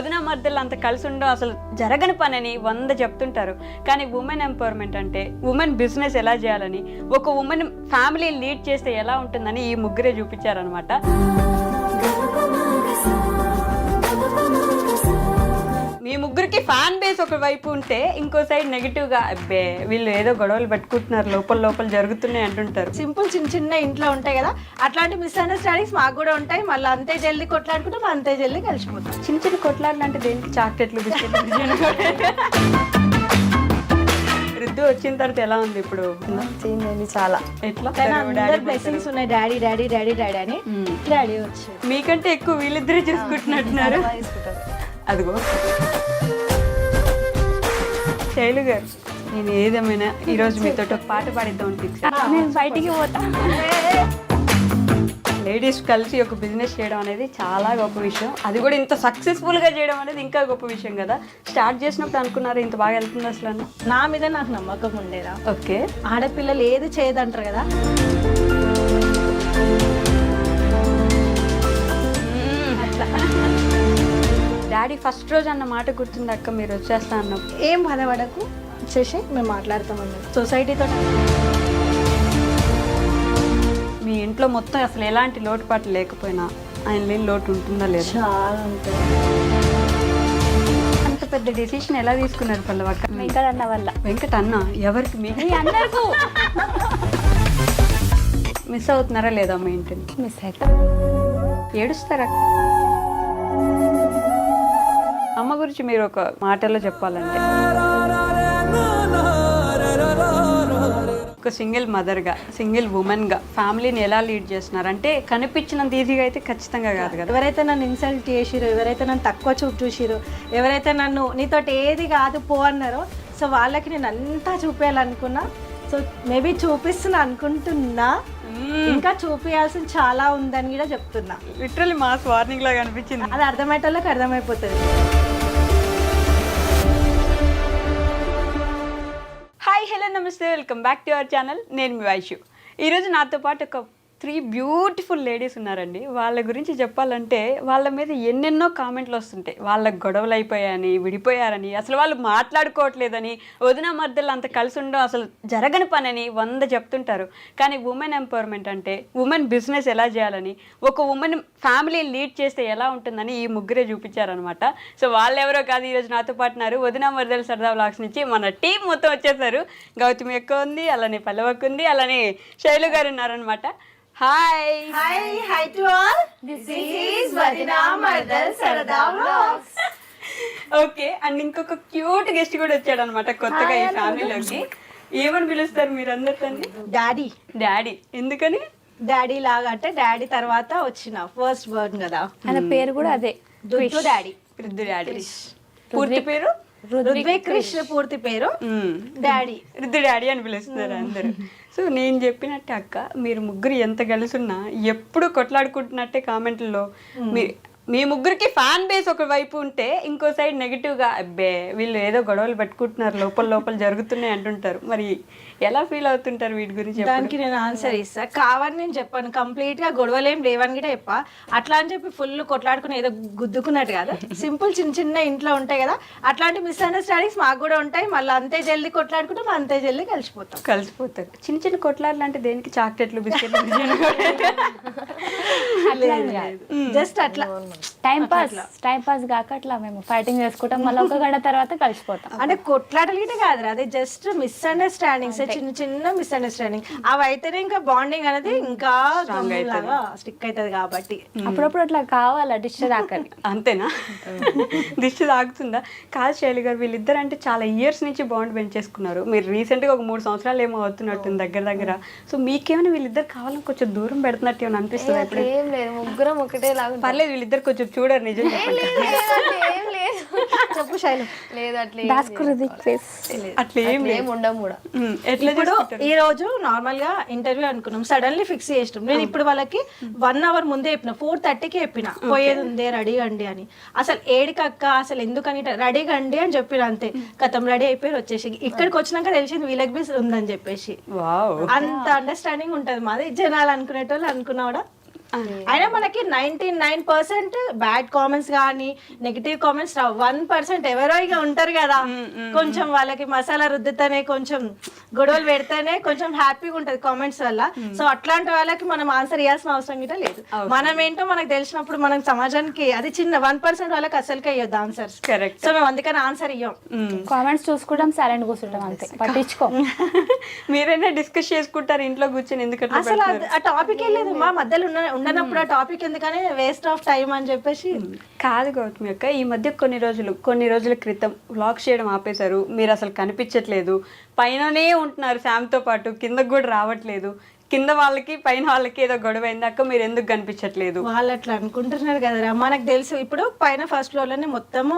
వదిన మధ్యలో అంత కలిసి ఉండడం అసలు జరగని పని అని 100 చెప్తుంటారు. కానీ ఉమెన్ ఎంపవర్మెంట్ అంటే ఉమెన్ బిజినెస్ ఎలా చేయాలని, ఒక ఉమెన్ ఫ్యామిలీ లీడ్ చేస్తే ఎలా ఉంటుందని ఈ ముగ్గురే చూపించారనమాట. మీ ముగ్గురికి ఫ్యాన్ బేస్ ఒక వైపు ఉంటే ఇంకో సైడ్ నెగిటివ్ గా అబ్బే వీళ్ళు ఏదో గొడవలు పెట్టుకుంటున్నారు, లోపల జరుగుతున్నాయి అంటుంటారు. సింపుల్ చిన్న ఇంట్లో ఉంటాయి కదా, అట్లాంటి మిస్అండర్స్టాండింగ్స్ మాకు కూడా ఉంటాయి. మళ్ళీ అంతే జల్దీ కొట్లాడుకుంటాం, అంతే జల్దీ కలిసిపోతాం. చిన్న కొట్లాడలు అంటే దేనికి? చాక్లెట్లు, బిస్కెట్లు. రుద్దు వచ్చిన తర్వాత ఎలా ఉంది ఇప్పుడు? చాలా ఎట్లా బ్లెస్సింగ్స్ ఉన్నాయి. డాడీ డాడీ డాడీ డాడీ అని డాడీ వచ్చి మీకంటే ఎక్కువ వీళ్ళిద్దరే చూసుకుంటున్నట్టున్నారు. అదిగో శైలు గారు, నేను ఏదేమైనా ఈరోజు మీతో ఒక పాట పాడిద్దాం ఫిక్స్. నేను బయటికి పోతా. లేడీస్ కలిసి ఒక బిజినెస్ చేయడం అనేది చాలా గొప్ప విషయం. అది కూడా ఇంత సక్సెస్ఫుల్గా చేయడం అనేది ఇంకా గొప్ప విషయం కదా. స్టార్ట్ చేసినప్పుడు అనుకున్నారు ఇంత బాగా వెళ్తుంది అసలు అని? నా మీద నాకు నమ్మకం ఉండేదా. ఓకే, ఆడపిల్లలు ఏది చేయదంటారు కదా. డాడీ ఫస్ట్ రోజు అన్న మాట గుర్తుంది అక్క, మీరు వచ్చేస్తా అన్నప్పుడు? ఏం బాధపడకు, వచ్చేసి మేము మాట్లాడతామని సొసైటీతో. మీ ఇంట్లో మొత్తం అసలు ఎలాంటి లోటుపాట్లు లేకపోయినా ఆయన లేని లోటు ఉంటుందా లేదా? చాలా ఉంటుంది. అంత పెద్ద డెసిషన్ ఎలా తీసుకున్నారు పల్లవక్క? వెంకటన్న వల్ల. వెంకటన్న ఎవరికి? మీకు అందరికీ మిస్ అవుతున్నారా లేదా మీ ఇంటిని? మిస్ అవుతాం. ఏడుస్తారా? అమ్మ గురించి మీరు ఒక మాటలో చెప్పాలంటే, ఒక సింగిల్ మదర్గా, సింగిల్ ఉమెన్గా ఫ్యామిలీని ఎలా లీడ్ చేస్తున్నారు అంటే కనిపించినంత ఈజీగా అయితే ఖచ్చితంగా కాదు కదా. ఎవరైతే నన్ను ఇన్సల్ట్ చేసిరో, ఎవరైతే నన్ను తక్కువ చూపు చూసిరో, ఎవరైతే నన్ను నీతోటి ఏది కాదు పో అన్నారో, సో వాళ్ళకి నేను అంతా చూపించాలనుకున్నా. సో మేబీ చూపిస్తున్నా అనుకుంటున్నా, ఇంకా చూపించాల్సిన చాలా ఉందని కూడా చెప్తున్నా. లిటరల్లీ మాస్ వార్నింగ్ లాగా అనిపించింది. అది అర్థమయ్యేటోళ్ళకి అర్థమైపోతుంది. హాయ్, హలో, నమస్తే, welcome back to our channel. నేను మీ వైషు. ఈరోజు నాతో పాటు ఒక 3 బ్యూటిఫుల్ లేడీస్ ఉన్నారండి. వాళ్ళ గురించి చెప్పాలంటే వాళ్ళ మీద ఎన్నెన్నో కామెంట్లు వస్తుంటాయి. వాళ్ళకి గొడవలు అయిపోయాయని, విడిపోయారని, అసలు వాళ్ళు మాట్లాడుకోవట్లేదని, వదిన మధ్యలో అంత కలిసి ఉండడం అసలు జరగని పని అని 100 చెప్తుంటారు. కానీ ఉమెన్ ఎంపవర్మెంట్ అంటే ఉమెన్ బిజినెస్ ఎలా చేయాలని, ఒక ఉమెన్ ఫ్యామిలీ లీడ్ చేస్తే ఎలా ఉంటుందని ఈ ముగ్గురే చూపించారనమాట. సో వాళ్ళు ఎవరో కాదు, ఈరోజు నాతో పాటు ఉన్నారు. వదిన మధ్యలో సరదా వ్లాగ్స్ నుంచి మన టీం మొత్తం వచ్చేసారు. గౌతమి ఎక్కువ ఉంది, అలానే పల్లవకు ఉంది, అలానే శైలు గారు ఉన్నారనమాట. Hi hi to all, this is వదినా మర్దల్ సరదా వ్లాగ్స్. ఓకే, అండ్ ఇంకొక క్యూట్ గెస్ట్ కూడా వచ్చాడు అనమాట కొత్తగా ఈ ఫ్యామిలీలోకి. ఏమని పిలుస్తారు మీరు అందరినీ? డాడీ. డాడీ ఎందుకని? డాడీ లాగా అంటే డాడీ తర్వాత వచ్చిన ఫస్ట్ వర్డ్ కదా. ఆయన పేరు కూడా అదే, దుద్దు డాడీ. రుద్దు డాడీ. పూర్తి పేరు రుద్విక్ కృష్ణ, పూర్తి పేరు డాడీ. రుద్దు డాడీ అని పిలుస్తున్నారు అందరు. సో నేను చెప్పినట్టే అక్క, మీరు ముగ్గురు ఎంత కలిసున్నా ఎప్పుడు కొట్లాడుకుంటున్నట్టే కామెంట్లలో. మీ ముగ్గురికి ఫ్యాన్ బేస్ ఒక వైపు ఉంటే ఇంకో సైడ్ నెగిటివ్ గా అబ్బే వీళ్ళు ఏదో గొడవలు పెట్టుకుంటున్నారు, లోపల జరుగుతున్నాయి అంటుంటారు. మరి ఎలా ఫీల్ అవుతుంటారు వీటి గురించి? దానికి నేను ఆన్సర్ ఇస్తా. కావని నేను చెప్పాను, కంప్లీట్ గా గొడవలేం లేవని కూడా చెప్పా. అట్లా అని చెప్పి ఫుల్ కొట్లాడుకుని ఏదో గుద్దుకున్నట్టు కాదు. సింపుల్ చిన్న ఇంట్లో ఉంటాయి కదా, అట్లాంటి మిస్అండర్స్టాండింగ్స్ మాకు కూడా ఉంటాయి. మళ్ళీ అంతే జల్దీ కొట్లాడుకుంటాం, అంతే జల్దీ కలిసిపోతారు. చిన్న కొట్లాడలు అంటే దేనికి? చాక్లెట్లు, బిస్కెట్లు. జస్ట్ అట్లా టైం పాస్ కాక అట్లా మేము ఫైటింగ్ చేసుకుంటాం, మళ్ళీ ఒక గంట తర్వాత కలిసిపోతాం. అంటే కొట్లాటలు గిట్ట కాదు, అదే జస్ట్ మిస్అండర్స్టాండింగ్స్, చిన్న మిస్అండర్స్టాండింగ్. అవి అయితేనే ఇంకా బాండింగ్ అనేది ఇంకా లాగా స్టిక్ అవుతుంది. కాబట్టి అప్పుడప్పుడు అట్లా కావాలా డిష్ దాకని. అంతేనా? దిష్టి తాగుతుందా? కాదు శైలి గారు, వీళ్ళిద్దరు అంటే చాలా ఇయర్స్ నుంచి బాండ్ పెంచేసుకున్నారు. మీరు రీసెంట్ గా ఒక 3 సంవత్సరాలు ఏమో అవుతున్నట్టుంది దగ్గర. సో మీకేమైనా వీళ్ళిద్దరు కావాలని కొంచెం దూరం పెడుతున్నట్టు ఏమైనా అనిపిస్తుంది? ఎప్పుడు ఏం లేదు, ముగ్గురం ఒకటే లాగా. పర్లేదు, వీళ్ళిద్దరు కొంచెం చూడరు నిజం చెప్పండి. చెప్పు శైలు. లేదు అట్లా ఏం ఉండము కూడా. ఎట్లా ఇప్పుడు ఈ రోజు నార్మల్ గా ఇంటర్వ్యూ అనుకున్నాం, సడన్లీ ఫిక్స్ చేసినాం. నేను ఇప్పుడు వాళ్ళకి 1 అవర్ ముందే చెప్పిన, 4:30కి చెప్పిన పోయేది ఉంది రెడీ అండి అని. అసలు ఏడికక్క అసలు ఎందుకని రెడీ అండి అని చెప్పిన, అంతే కథం రెడీ అయిపోయి వచ్చేసి ఇక్కడికి వచ్చినాక తెలిసింది వీళ్ళకి బి ఉందని చెప్పేసి. అంత అండర్స్టాండింగ్ ఉంటది మాది. జనాలు అనుకునేటోళ్ళు అనుకున్నా కూడా అయినా మనకి 99% బ్యాడ్ కామెంట్స్ కానీ నెగిటివ్ కామెంట్స్ రావు. 1% ఎవరో ఇక ఉంటారు కదా, కొంచెం వాళ్ళకి మసాలా రుద్దుతేనే కొంచెం గొడవలు పెడితేనే కొంచెం హ్యాపీగా ఉంటది కామెంట్స్ వల్ల. సో అట్లాంటి వాళ్ళకి మనం ఆన్సర్ ఇవ్వాల్సిన అవసరం గిట్ట లేదు. మనం ఏంటో మనకు తెలిసినప్పుడు మనం సమాజానికి అది చిన్న 1% వాళ్ళకి అసలుకే ఇవ్వద్దు ఆన్సర్స్. కరెక్ట్. సో మేము అందుకని ఆన్సర్ ఇవ్వం. కామెంట్స్ చూసుకుంటాం, సైలెంట్ కూర్చుంటాం అంతే, పట్టించుకో. మీరైనా డిస్కస్ చేసుకుంటారు ఇంట్లో కూర్చొని, ఎందుకంటే అసలు ఆ టాపిక్ లేదు మా మధ్యలో ఉండనప్పుడు ఆ టాపిక్ ఎందుకని వేస్ట్ ఆఫ్ టైం అని చెప్పేసి. కాదు గౌతమి అక్క, ఈ మధ్య కొన్ని రోజుల క్రితం వ్లాగ్స్ చేయడం ఆపేశారు. మీరు అసలు కనిపించట్లేదు, పైననే ఉంటున్నారు శామ్తో పాటు, కిందకు కూడా రావట్లేదు. కింద వాళ్ళకి పైన వాళ్ళకి ఏదో గొడవ అయింది అక్క, మీరు ఎందుకు కనిపించట్లేదు? వాళ్ళు అట్లా అనుకుంటున్నారు కదరా, మనకు తెలుసు. ఇప్పుడు పైన ఫస్ట్ ఫ్లోర్ లోనే మొత్తము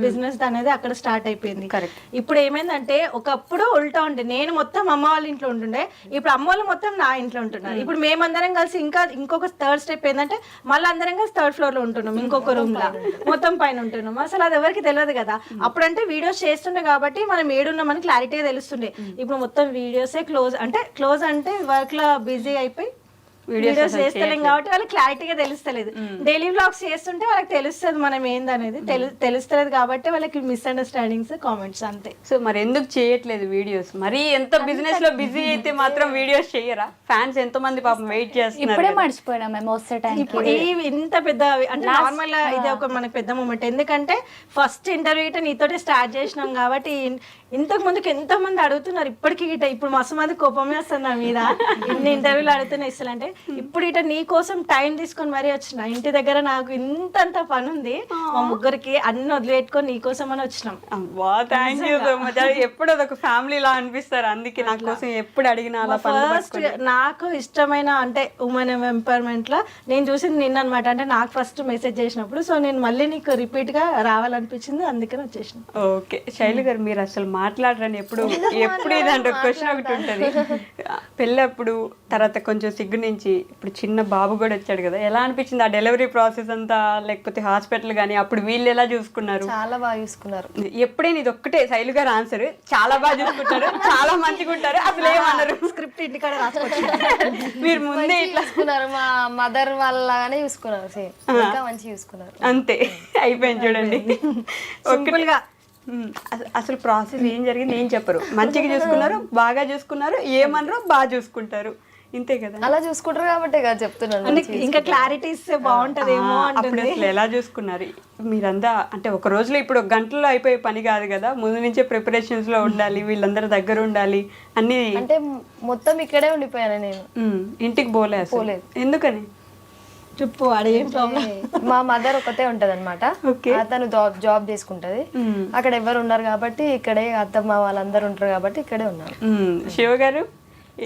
బిజినెస్ అనేది అక్కడ స్టార్ట్ అయిపోయింది. కరెక్ట్. ఇప్పుడు ఏమైందంటే ఒకప్పుడు ఉల్టా ఉండే, నేను మొత్తం అమ్మ వాళ్ళ ఇంట్లో ఉంటుండే, ఇప్పుడు అమ్మ వాళ్ళు మొత్తం నా ఇంట్లో ఉంటున్నారు. ఇప్పుడు మేమందరం కలిసి ఇంకొక థర్డ్ స్టెప్ ఏంటంటే మళ్ళీ అందరం కలిసి థర్డ్ ఫ్లోర్ లో ఉంటున్నాం, ఇంకొక రూమ్ లా మొత్తం పైన ఉంటున్నాం. అసలు అది ఎవరికి తెలియదు కదా. అప్పుడంటే వీడియోస్ చేస్తుండే కాబట్టి మనం ఏడున్నామని క్లారిటీగా తెలుస్తుండే. ఇప్పుడు మొత్తం వీడియోసే క్లోజ్ అంటే వర్క్ లో బిజీ అయిపోయి వీడియోస్ చేస్తలేం కాబట్టి వాళ్ళకి క్లారిటీగా తెలుస్తలేదు. డైలీ వ్లాగ్స్ చేస్తుంటే వాళ్ళకి తెలుస్తుంది మనం ఏందనేది, తెలుస్తలేదు కాబట్టి వాళ్ళకి మిస్అండర్స్టాండింగ్స్ కామెంట్స్ అంతే. సో మరి ఎందుకు చేయట్లేదు వీడియోస్? మరి ఎంత బిజినెస్ లో బిజీ అయితే మాత్రం వీడియోస్ చేయరా? ఫ్యాన్స్ ఎంతో మంది పాపం వెయిట్ చేస్తున్నారు. ఇప్పుడే మర్చిపోయినా మేము వస్తే టైం. ఇప్పుడు ఇంత పెద్ద అంటే నార్మల్ ఇది ఒక మనకి పెద్ద మూమెంట్. ఎందుకంటే ఫస్ట్ ఇంటర్వ్యూ గిట్ట నీతోటే స్టార్ట్ చేసినాం కాబట్టి ఇంతకు ముందుకు ఎంతో మంది అడుగుతున్నారు ఇప్పటికి గిట్ట. ఇప్పుడు మస్తు మంది కోపమే వస్తుంది నా మీద, ఇన్ని ఇంటర్వ్యూలు అడుగుతున్నా ఇస్తలు అంటే. ఇప్పుడు ఇట నీ కోసం టైం తీసుకొని మరీ వచ్చిన. ఇంటి దగ్గర నాకు ఇంతంత పని ఉంది, మా ముగ్గురికి అన్ని వదిలిపెట్టుకొని నీ కోసం అని వచ్చినాం. Thank you so much. ఎప్పుడు అదొక ఫ్యామిలీ లా అనిపిస్తారు, అందుకే నా కోసం ఎప్పుడు అడిగినా అలా ఫస్ట్ నాకు ఇష్టమైన అంటే ఉమెన్ ఎంపవర్మెంట్ లో నేను చూసింది నిన్న అనమాట. అంటే నాకు ఫస్ట్ మెసేజ్ చేసినప్పుడు, సో నేను మళ్ళీ నీకు రిపీట్ గా రావాలనిపించింది, అందుకని వచ్చేసిన. ఓకే శైలు గారు, మీరు అసలు మాట్లాడరని ఎప్పుడు ఇదంటే క్వశ్చన్ ఒకటి ఉంటుంది. పెళ్ళప్పుడు తర్వాత కొంచెం సిగ్గు నుంచి ఇప్పుడు చిన్న బాబు కూడా వచ్చాడు కదా, ఎలా అనిపించింది ఆ డెలివరీ ప్రాసెస్ అంతా? లేకపోతే హాస్పిటల్ కానీ అప్పుడు వీళ్ళు ఎలా చూసుకున్నారు? చాలా బాగా చూసుకున్నారు. ఎప్పుడైనా ఇది ఒక్కటే శైలు గారు ఆన్సర్, చాలా బాగా చూసుకుంటారు, చాలా మంచిగా ఉంటారు, అసలు ఏమన్నారు? స్క్రిప్ట్ ఇంటికాడ రాసుకోవచ్చు. మీరు ముందే ఇట్లా చూసుకున్నారు, మా మదర్ వాళ్ళగానే చూసుకున్నారు, సేమ్ ఇంకా మంచిగా చూసుకున్నారు. అంతే అయిపోయింది చూడండి. సింపుల్ గా అసలు ప్రాసెస్ ఏం జరిగింది ఏం చెప్పరు, మంచిగా చూసుకున్నారు, బాగా చూసుకున్నారు, ఏమన్నారు బాగా చూసుకుంటారు, ఇంతే కదా. అలా చూసుకుంటారు కాబట్టి కదా చెప్తున్నాను. ఇంకా క్లారిటీ ఇస్తే బాగుంటదేమో. అప్పుడు అసలు ఎలా చూసుకున్నారు మీరంతా? అంటే ఒక రోజులో ఇప్పుడు ఒక గంటలో అయిపోయే పని కాదు కదా, ముందు నుంచే ప్రిపరేషన్స్ లో ఉండాలి, వీళ్ళందరి దగ్గర ఉండాలి అన్ని. అంటే మొత్తం ఇక్కడే ఉండిపోయాను నేను, ఇంటికి పోలేదు. ఎందుకని చెప్పు, అదేం ప్రాబ్లం? మా మదర్ ఒకతే ఉంటది అనమాట, అతను జాబ్ చేసుకుంటది. అక్కడ ఎవరు ఉన్నారు కాబట్టి ఇక్కడే, అత్తమ్మ వాళ్ళందరూ ఉంటారు కాబట్టి ఇక్కడే ఉన్నారు. శివ గారు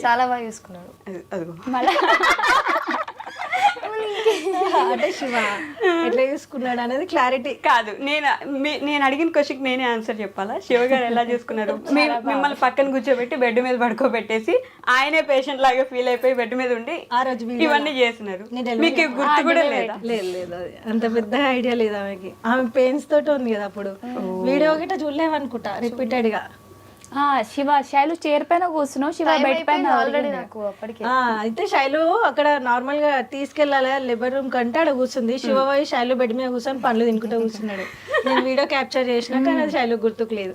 చాలా బాగా చూసుకున్నాడు. అదిగో అంటే శివ ఎట్లా చూసుకున్నాడు అనేది క్లారిటీ కాదు. నేను అడిగిన క్వశ్చన్ నేనే ఆన్సర్ చెప్పాలా? శివ గారు ఎలా చూసుకున్నారు? మిమ్మల్ని పక్కన కూర్చోబెట్టి బెడ్ మీద పడుకోబెట్టేసి ఆయనే పేషెంట్ లాగా ఫీల్ అయిపోయి బెడ్ మీద ఉండి ఆ రోజు ఇవన్నీ చేస్తున్నారు. మీకు గుర్తు కూడా లేదా? లేదు అది అంత పెద్ద ఐడియా లేదు ఆమెకి. ఆమె పెయిన్స్ తోటి ఉంది కదా అప్పుడు. వీడియో గిట్ట చూడలేమనుకుంటా రిపీటెడ్ గా. శివ శైలు చైర్ పైన కూర్చున్నావు, శివ బెడ్ పైన ఆల్రెడీ నాకు అప్పటికే. అయితే శైలు అక్కడ నార్మల్ గా తీసుకెళ్లాలి లేబర్ రూమ్ కంటే అక్కడ కూర్చుంది. శివ పోయి శైలు బెడ్ మీద కూర్చొని పనులు తినుకుంటూ కూర్చున్నాడు. నేను వీడియో క్యాప్చర్ చేసినా కానీ అది శైలు గుర్తుకు లేదు.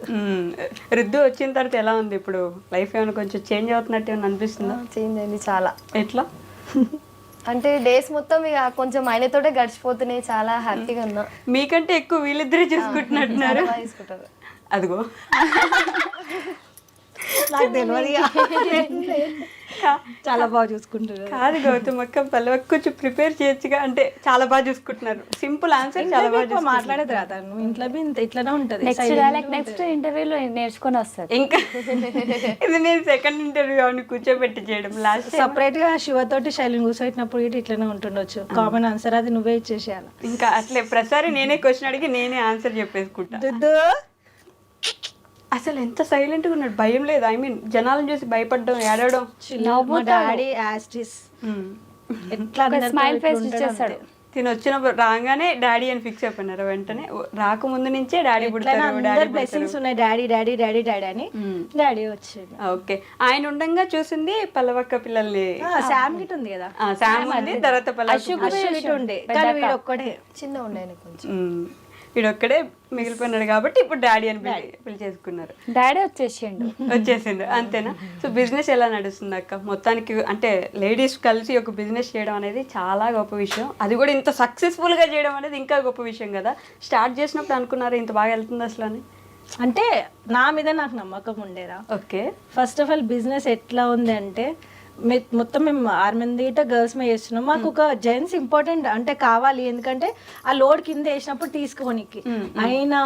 రుద్దు వచ్చిన తర్వాత ఎలా ఉంది ఇప్పుడు? లైఫ్ ఏమైనా కొంచెం చేంజ్ అవుతున్నట్టు ఏమైనా అనిపిస్తుందా? చేంజ్ అయింది చాలా. ఎట్లా అంటే డేస్ మొత్తం ఇక కొంచెం ఆయనతోటే గడిచిపోతున్నాయి, చాలా హ్యాపీగా ఉన్నా. మీకంటే ఎక్కువ వీళ్ళిద్దరే చూసుకుంటున్నట్టున్నారు. తీసుకుంటారు అదిగో నాకు తెలియదు, చాలా బాగా చూసుకుంటారు. కాదు గౌతమ్ అక్క, పల్లె కొంచెం ప్రిపేర్ చేయొచ్చుగా. అంటే చాలా బాగా చూసుకుంటున్నారు, సింపుల్ ఆన్సర్, చాలా బాగా మాట్లాడేది రాను. ఇంట్లో ఇట్లానే ఉంటది. నెక్స్ట్ ఇంటర్వ్యూలో నేర్చుకొని వస్తారు. ఇంకా ఇది నేను సెకండ్ ఇంటర్వ్యూ అని కూర్చోబెట్టి చేయడం. లాస్ట్ సపరేట్ గా శివతోటి శైలిని కూర్చోబెట్టినప్పుడు ఇట్లానే ఉంటుండొచ్చు. కామన్ ఆన్సర్ అది నువ్వే ఇచ్చేసేయాలి. ఇంకా అట్లే ప్రతిసారి నేనే క్వశ్చన్ అడిగి నేనే ఆన్సర్ చెప్పేసుకుంటా. అసలు ఎంత సైలెంట్ గా ఉన్నాడు, భయం లేదు. ఐ మీన్ జనాలను చూసి భయపడడం, ఏడవడం. డాడీ యాస్టిస్ ఎట్లా స్మైల్ ఫేస్ ఇచ్చేస్తాడు. తిని వచ్చినప్పుడు రాగానే డాడీ అని ఫిక్స్ అయిపోయినారు వెంటనే రాకముందు నుంచే డాడీ పుడతారు అందరు డాడీ బ్లెస్సింగ్స్ ఉన్నాయి, డాడీ డాడీ డాడీ డాడీ అని డాడీ వచ్చింది. ఓకే, ఆయన ఉండంగా చూసింది పల్లవక్క పిల్లల్ని. శామ్ గిట్ ఉంది కదా, శామ్ ఉంది, తర్వాత గిట్ ఉండే, కానీ వీడు ఒక్కడే చిన్న ఉండే కొంచెం. వీడొక్కడే మిగిలిపోయినాడు కాబట్టి ఇప్పుడు డాడీ అని పెళ్లి చేసుకున్నారు. డాడీ వచ్చేసిండు అంతేనా? సో బిజినెస్ ఎలా నడుస్తుంది అక్క మొత్తానికి? అంటే లేడీస్ కలిసి ఒక బిజినెస్ చేయడం అనేది చాలా గొప్ప విషయం, అది కూడా ఇంత సక్సెస్ఫుల్ గా చేయడం అనేది ఇంకా గొప్ప విషయం కదా. స్టార్ట్ చేసినప్పుడు అనుకున్నారు ఇంత బాగా వెళ్తుంది అసలు అని? అంటే నా మీద నాకు నమ్మకం ఉండేరా. Okay, first of all business ఎట్లా ఉంది అంటే మొత్తం మేము 6 మంది గర్ల్స్ మీద చేస్తున్నాం. మాకు ఒక జెంట్స్ ఇంపార్టెంట్ అంటే కావాలి, ఎందుకంటే ఆ లోడ్ కింద వేసినప్పుడు తీసుకోనికి. అయినా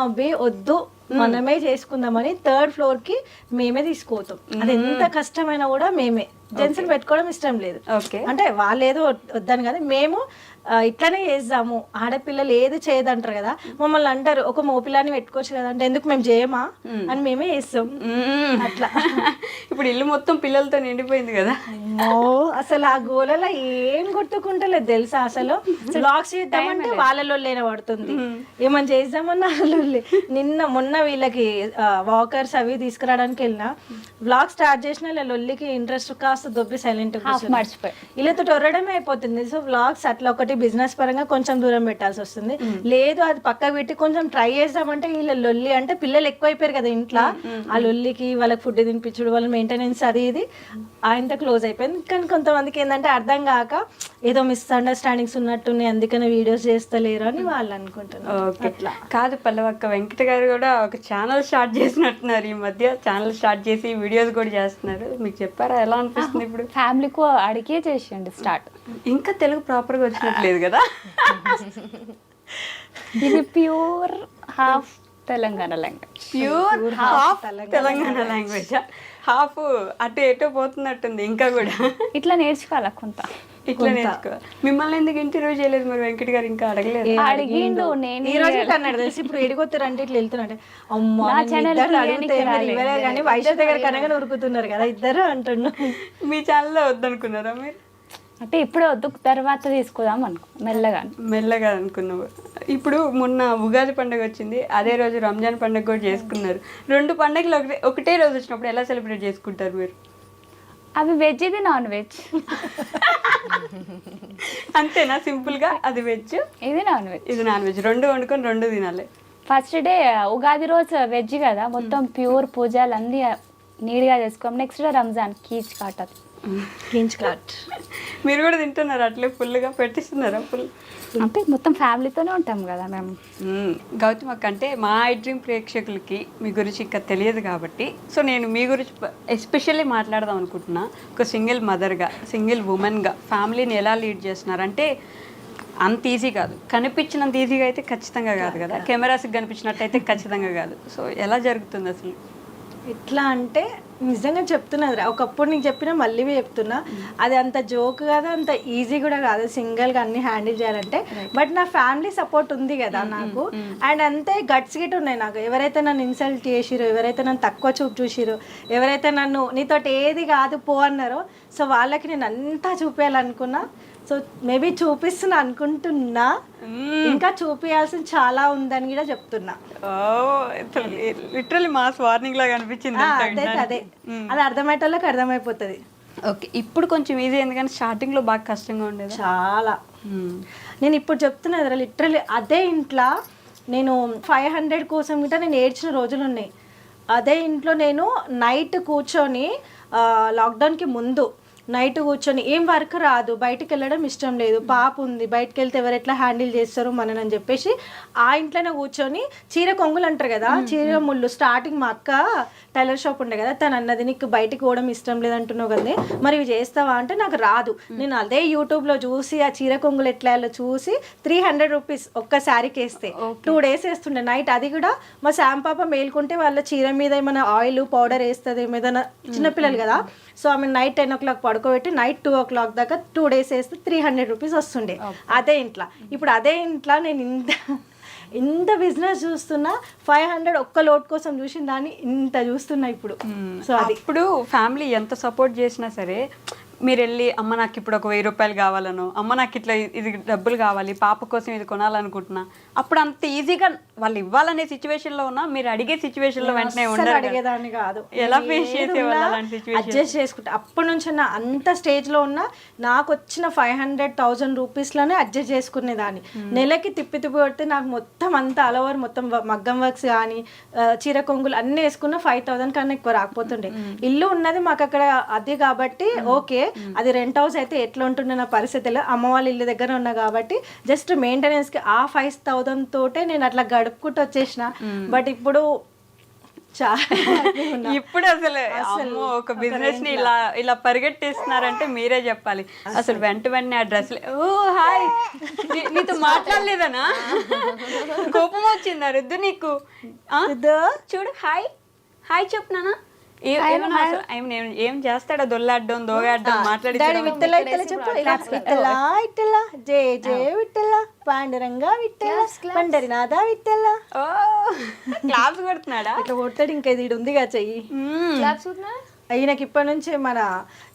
వద్దు మనమే చేసుకుందామని 3rd ఫ్లోర్ కి మేమే తీసుకోతాం. అది ఎంత కష్టమైనా కూడా మేమే. జెంట్స్ పెట్టుకోవడం ఇష్టం లేదు, అంటే వాళ్ళు ఏదో వద్దని కదా, మేము ఇట్లానే చేద్దాము, ఆడపిల్లలు ఏది చేయదంటారు కదా, మమ్మల్ని అంటారు ఒక మోపిల్లాని పెట్టుకోవచ్చు కదా అంటే ఎందుకు మేము చేయమా అని మేమే చేస్తాం అట్లా. ఇప్పుడు ఇల్లు మొత్తం పిల్లలతో నిండిపోయింది కదా. అసలు ఆ గోలలో ఏం గుర్తుకుంటలేదు తెలుసా. అసలు బ్లాగ్స్ చేద్దామంటే వాళ్ళలో లేన పడుతుంది, ఏమని చేద్దామన్నా వాళ్ళే. మొన్న వీళ్ళకి వాకర్స్ అవి తీసుకురావడానికి వెళ్ళినా, బ్లాగ్ స్టార్ట్ చేసిన ఇలా లొల్లికి ఇంట్రెస్ట్ కాస్త దొబ్బి సైలెంట్ మర్చిపోయి వీళ్ళతో టొర్రడమే అయిపోతుంది. సో బ్లాగ్స్ అట్లా ఒకటి బిజినెస్ పరంగా కొంచెం దూరం పెట్టాల్సి వస్తుంది. లేదు అది పక్క పెట్టి కొంచెం ట్రై చేద్దామంటే వీళ్ళ లొల్లి, అంటే పిల్లలు ఎక్కువైపోయారు కదా ఇంట్లో, ఆ లొల్లికి వాళ్ళకి ఫుడ్ తినిపించుడు, వాళ్ళ మెయింటెనెన్స్ అది ఇది ఆయనతో క్లోజ్ అయిపోయింది. కానీ కొంతమందికి ఏంటంటే అర్థం కాక ఏదో మిస్అండర్స్టాండింగ్స్ ఉన్నట్టున్నాయి, అందుకనే వీడియోస్ చేస్తలేరు అని వాళ్ళు అనుకుంటున్నారు. అట్లా కాదు పల్లవక్క, వెంకట గారు కూడా ఒక ఛానల్ స్టార్ట్ చేసినట్టున్నారు ఈ మధ్య. ఛానల్ స్టార్ట్ చేసి వీడియోస్ కూడా చేస్తున్నారు, మీకు చెప్పారా? ఎలా అనిపిస్తుంది ఇప్పుడు? ఫ్యామిలీకు అడిగే చేసేయండి స్టార్ట్. ఇంకా తెలుగు ప్రాపర్గా వచ్చినట్లేదు కదా. ఇది pure half Telangana language. Pure half Telangana language, half అటు ఎటో పోతున్నట్టుంది. ఇంకా కూడా ఇట్లా నేర్చుకోవాలా కొంత, ఇట్లా నేర్చుకోవాలి. మిమ్మల్ని ఎందుకు ఇంటర్వ్యూ చేయలేదు మరి వెంకట్ గారు? ఇంకా అడగలేదు? అడిగిండు. నేను ఈ రోజు అన్నాడు తెలిసి, ఇప్పుడు ఎడిగొత్తారంటే ఇట్లా వెళ్తున్నాడు. అమ్మా కానీ వైశాఖ దగ్గర కనగా ఉరుకుతున్నారు కదా ఇద్దరు అంటున్నా. మీ ఛానల్లో వద్దనుకున్నారా మీరు? అంటే ఇప్పుడు వద్దు, తర్వాత తీసుకుందాం మెల్లగా అనుకున్నావు. ఇప్పుడు మొన్న ఉగాది పండుగ వచ్చింది, అదే రోజు రంజాన్ పండుగ కూడా చేసుకున్నారు. 2 పండుగలు ఒకటే రోజు వచ్చినప్పుడు ఎలా సెలబ్రేట్ చేసుకుంటారు మీరు? అవి వెజ్, ఇది నాన్ వెజ్. అంతేనా? సింపుల్ గా అది వెజ్, ఇది నాన్ వెజ్. ఇది నాన్ వెజ్, 2 వండుకొని 2 తినాలి. ఫస్ట్ డే ఉగాది రోజు వెజ్ కదా, మొత్తం ప్యూర్ పూజలు అన్నీ నీట్గా చేసుకోం. నెక్స్ట్ డే రంజాన్ కీచ్ కాటది. మీరు కూడా తింటున్నారు అట్లే ఫుల్గా పెట్టిస్తున్నారా? ఫుల్ అంటే మొత్తం ఫ్యామిలీతోనే ఉంటాం కదా మేము. గౌతమ్ అక్క, అంటే మా ఐ డ్రీమ్ ప్రేక్షకులకి మీ గురించి ఇంకా తెలియదు కాబట్టి, సో నేను మీ గురించి ఎస్పెషల్లీ మాట్లాడదాం అనుకుంటున్నా. ఒక సింగిల్ మదర్గా, సింగిల్ ఉమెన్గా ఫ్యామిలీని ఎలా లీడ్ చేస్తున్నారు అంటే అంత ఈజీ కాదు. కనిపించినంత ఈజీగా అయితే ఖచ్చితంగా కాదు కదా, కెమెరాస్కి కనిపించినట్టు అయితే ఖచ్చితంగా కాదు. సో ఎలా జరుగుతుంది అసలు? ఎట్లా అంటే నిజంగా చెప్తున్నది, ఒకప్పుడు నీకు చెప్పినా మళ్ళీ చెప్తున్నా, అది అంత జోక్ కాదు, అంత ఈజీ కూడా కాదు సింగిల్గా అన్ని హ్యాండిల్ చేయాలంటే. బట్ నా ఫ్యామిలీ సపోర్ట్ ఉంది కదా నాకు, అండ్ అంతే గట్స్ గిట్ ఉన్నాయి నాకు. ఎవరైతే నన్ను ఇన్సల్ట్ చేసిరో, ఎవరైతే నన్ను తక్కువ చూపు చూసిరో, ఎవరైతే నన్ను నీతోటి ఏది కాదు పో అన్నారో, సో వాళ్ళకి నేను అంతా చూపించాలనుకున్నా. సో మేబీ చూపిస్తున్నా అనుకుంటున్నా, ఇంకా చూపించాల్సింది చాలా ఉందని కూడా చెప్తున్నా. లిటరల్లీ మాస్ వార్నింగ్ లాగా అనిపించింది. అదే అది అర్థమయ్యేటోళ్ళకి అర్థమైపోతుంది. ఓకే, ఇప్పుడు కొంచెం ఈజీ అయింది, కానీ స్టార్టింగ్ లో బాగా కష్టంగా ఉండేది చాలా. నేను ఇప్పుడు చెప్తున్నా కదా, లిటరల్లీ అదే ఇంట్లో నేను 500 కోసం గిట్ట నేను ఏడ్చిన రోజులు ఉన్నాయి. అదే ఇంట్లో నేను నైట్ కూర్చొని, లాక్డౌన్కి ముందు నైట్ కూర్చొని ఏం వర్క్ రాదు, బయటకు వెళ్ళడం ఇష్టం లేదు, పాప ఉంది, బయటకు వెళ్తే ఎవరు ఎట్లా హ్యాండిల్ చేస్తారు మనని అని చెప్పేసి ఆ ఇంట్లోనే కూర్చొని చీర కొంగులు అంటారు కదా, చీర ముళ్ళు. స్టార్టింగ్ మా అక్క టైలర్ షాప్ ఉండే కదా, తను అన్నది నీకు బయటకు పోవడం ఇష్టం లేదంటున్నావు కదా, మరి ఇవి చేస్తావా అంటే నాకు రాదు. నేను అదే యూట్యూబ్లో చూసి ఆ చీర కొంగులు ఎట్లా చూసి 300 రూపీస్ ఒక్క శారీకి వేస్తే 2 days వేస్తుండే నైట్. అది కూడా మా శామ్ పాప మేల్కుంటే వాళ్ళ చీర మీద ఏమైనా ఆయిల్ పౌడర్ వేస్తుంది, ఏదైనా చిన్నపిల్లలు కదా, సో ఆమె నైట్ 10 o'clock పడుకోబెట్టి నైట్ 2 o'clock దాకా 2 days వేస్తే 300 రూపీస్ వస్తుండే అదే ఇంట్లో. ఇప్పుడు అదే ఇంట్లో నేను ఇంత బిజినెస్ చూస్తున్నా, 500 ఒక్క లోట్ కోసం చూసిన దాన్ని ఇంత చూస్తున్నా ఇప్పుడు. సో అది ఇప్పుడు ఫ్యామిలీ ఎంత సపోర్ట్ చేసినా సరే మీరు వెళ్ళి అమ్మ నాకు ఇప్పుడు ఒక 1000 రూపాయలు కావాలను, అమ్మ నాకు ఇట్లా ఇది డబ్బులు కావాలి, పాప కోసం ఇది కొనాలనుకుంటున్నా, అప్పుడు అంత ఈజీగా వాళ్ళు ఇవ్వాలనే సిచ్యువేషన్లో ఉన్నా మీరు అడిగే సిచ్యువేషన్లో వెంటనే అస్సలు ఉండరు కదా. అడిగేదాన్ని కాదు. ఎలా ఫేస్ చేసేవాళ్ళు అలాంటి సిచ్యువేషన్? అడ్జస్ట్ చేసుకుంటా. అప్పటి నుంచి నా అంత స్టేజ్ లో ఉన్నా నాకు వచ్చిన 500,000 రూపీస్ లోనే అడ్జస్ట్ చేసుకునేదాన్ని. నెలకి తిప్పి కొడితే నాకు మొత్తం అంతా ఆల్ ఓవర్ మొత్తం మగ్గం వర్క్స్ కానీ చీర కొంగులు అన్ని వేసుకున్న 5,000 కన్నా ఎక్కువ రాకపోతుండే. ఇల్లు ఉన్నది మాకు అక్కడ అది కాబట్టి ఓకే, అది రెంట్ హౌస్ అయితే ఎట్లా ఉంటుండే నా పరిస్థితిలో, అమ్మ వాళ్ళ ఇల్లు దగ్గర ఉన్నా కాబట్టి జస్ట్ మెయింటెనెన్స్ కి ఆ 5,000 తోటే నేను అట్లా గడుపుకుంటూ వచ్చేసిన. బట్ ఇప్పుడు ఇప్పుడు అసలు అమ్మో ఒక బిజినెస్ ని ఇలా పరిగెట్టేస్తున్నారంటే మీరే చెప్పాలి. అసలు వెంటనే ఆ డ్రెస్ ఓ హాయ్ నీతో మాట్లాడలేదనా, కోపం వచ్చిందా రుద్దు నీకు? చూడు హాయ్ హాయ్ చెప్తున్నానా? ఏం చేస్తాడా? దొల్లాడ్డం దోగాడ్డం మాట్లాడి విట్టలా ఇట్టలా చెప్పు, ఇట్టలా ఇట్టలా జే జే విట్టలా పాండురంగా విట్టలా పండరినాథ విట్టలా. ఓ క్లాప్స్ కొడుతున్నాడా? ఇట్లా కొడతాడు. ఇంకా ఇది ఉందిగా చెయ్యి. ఈయనకి ఇప్పటి నుంచి మన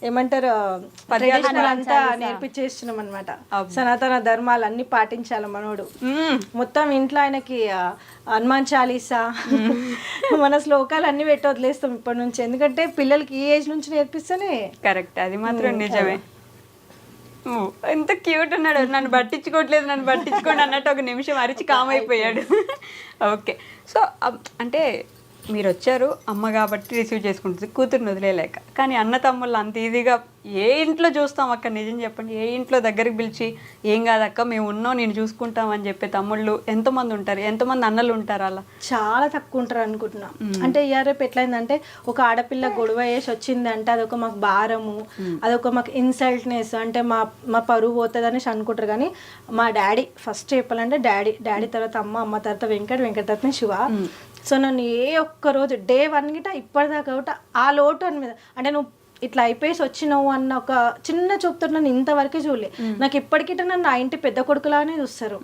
ఏమంటారు ట్రెడిషనల్ అంతా నేర్పించేస్తున్నాం అనమాట. సనాతన ధర్మాలు అన్ని పాటించాలి మనోడు. మొత్తం ఇంట్లో ఆయనకి హనుమాన్ చాలీసా మన శ్లోకాలు అన్ని పెట్టి వదిలేస్తాం ఇప్పటి నుంచి. ఎందుకంటే పిల్లలకి ఈ ఏజ్ నుంచి నేర్పిస్తేనే కరెక్ట్. అది మాత్రం నిజమే. ఎంత క్యూట్ ఉన్నాడు. నన్ను పట్టించుకోవట్లేదు, నన్ను పట్టించుకోండి అన్నట్టు ఒక నిమిషం అరిచి కామ్ అయిపోయాడు. ఓకే. సో అంటే మీరు వచ్చారు అమ్మ కాబట్టి రిసీవ్ చేసుకుంటుంది, కూతురుని వదిలేలేక. కానీ అన్న తమ్ముళ్ళు అంత ఈజీగా ఏ ఇంట్లో చూస్తాం అక్క? నిజం చెప్పండి, ఏ ఇంట్లో దగ్గరికి పిలిచి ఏం కాదక్క మేము ఉన్నాం నేను చూసుకుంటాం అని చెప్పే తమ్ముళ్ళు ఎంతమంది ఉంటారు? ఎంతమంది అన్నలు ఉంటారు? అలా చాలా తక్కువ ఉంటారు అనుకుంటున్నా. అంటే రేపు ఎట్లయిందంటే ఒక ఆడపిల్ల గొడవ వేసి వచ్చింది అంటే అదొక మాకు భారము, అదొక మాకు ఇన్సల్ట్నెస్, అంటే మా పరువు పోతుంది అనేసి అనుకుంటారు. కానీ మా డాడీ ఫస్ట్ చెప్పాలంటే డాడీ తర్వాత అమ్మ తర్వాత వెంకట తర్వాత శివ. సో నన్ను ఏ ఒక్క రోజు డే 1 గిట ఇప్పటిదాకా ఒకటి ఆ లోటు అని మీద, అంటే నువ్వు ఇట్లా అయిపోయేసి వచ్చినావు అన్న ఒక చిన్న చూపుతో నన్ను ఇంతవరకే చూడలే. నాకు ఇప్పటికిట నన్ను ఆ ఇంటి పెద్ద కొడుకులానే చూస్తారు.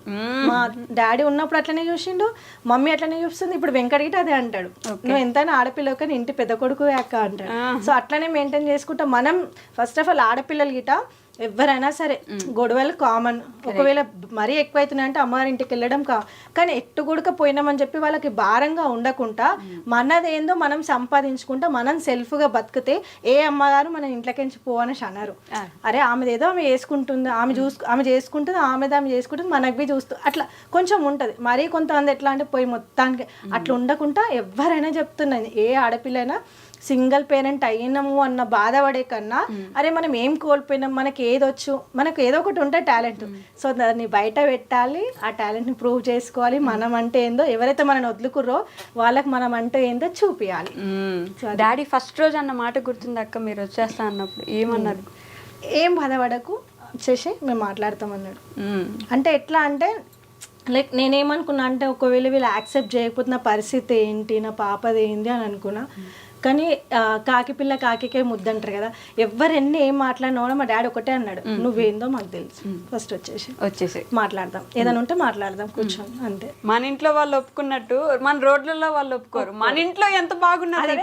మా డాడీ ఉన్నప్పుడు అట్లనే చూసిండు, మమ్మీ అట్లనే చూస్తుంది. ఇప్పుడు వెంకట గిట అదే అంటాడు, నువ్వు ఎంతైనా ఆడపిల్ల కానీ ఇంటి పెద్ద కొడుకు అక్క అంటాడు. సో అట్లనే మెయింటైన్ చేసుకుంటా. మనం ఫస్ట్ ఆఫ్ ఆల్ ఆడపిల్లలు గిట ఎవరైనా సరే గొడవలు కామన్. ఒకవేళ మరీ ఎక్కువైతున్నాయంటే అమ్మగారి ఇంటికి వెళ్ళడం కానీ ఎట్టు గుడక పోయినామని చెప్పి వాళ్ళకి భారంగా ఉండకుండా మనదేందో మనం సంపాదించుకుంటా మనం సెల్ఫ్గా బతికితే ఏ అమ్మగారు మన ఇంట్లోకించి పోవనేసి అన్నారు. అరే ఆమెదేదో ఆమె వేసుకుంటుంది, ఆమె చేసుకుంటుంది, ఆమె చేసుకుంటుంది, మనకి చూస్తూ అట్లా కొంచెం ఉంటుంది. మరీ కొంతమంది ఎట్లా అంటే పోయి మొత్తానికి అట్లా ఉండకుండా ఎవరైనా చెప్తున్నది, ఏ ఆడపిల్లైనా సింగిల్ పేరెంట్ అయినాము అన్న బాధపడే కన్నా అరే మనం ఏం కోల్పోయినాం, మనకి ఏదొచ్చు, మనకు ఏదో ఒకటి ఉంటే టాలెంట్. సో దాన్ని బయట పెట్టాలి, ఆ టాలెంట్ని ప్రూవ్ చేసుకోవాలి. మనం అంటే ఏందో, ఎవరైతే మనని వదులుకుర్రో వాళ్ళకి మనం అంటే ఏందో చూపించాలి. డాడీ ఫస్ట్ రోజు అన్న మాట గుర్తుంది అక్క మీరు వచ్చేస్తా అన్నప్పుడు ఏమన్నారు? ఏం బాధపడకు వచ్చేసి మేము మాట్లాడతాం అన్నాడు. అంటే ఎట్లా అంటే లైక్ నేనేమనుకున్నా అంటే ఒకవేళ వీళ్ళు యాక్సెప్ట్ చేయకపోతే నా పరిస్థితి ఏంటి, నా పాపది ఏంటి అని అనుకున్నా. కానీ కాకి పిల్ల కాకికే ముద్దంటారు కదా, ఎవరెన్ని ఏం మాట్లాడినా కూడా మా డాడీ ఒకటే అన్నాడు, నువ్వేందో మాకు తెలుసు, ఫస్ట్ వచ్చేసి మాట్లాడదాం, ఏదైనా ఉంటే మాట్లాడదాం కూర్చొని అంతే. మన ఇంట్లో వాళ్ళు ఒప్పుకున్నట్టు మన రోడ్లలో వాళ్ళు ఒప్పుకోరు. మన ఇంట్లో ఎంత బాగున్నది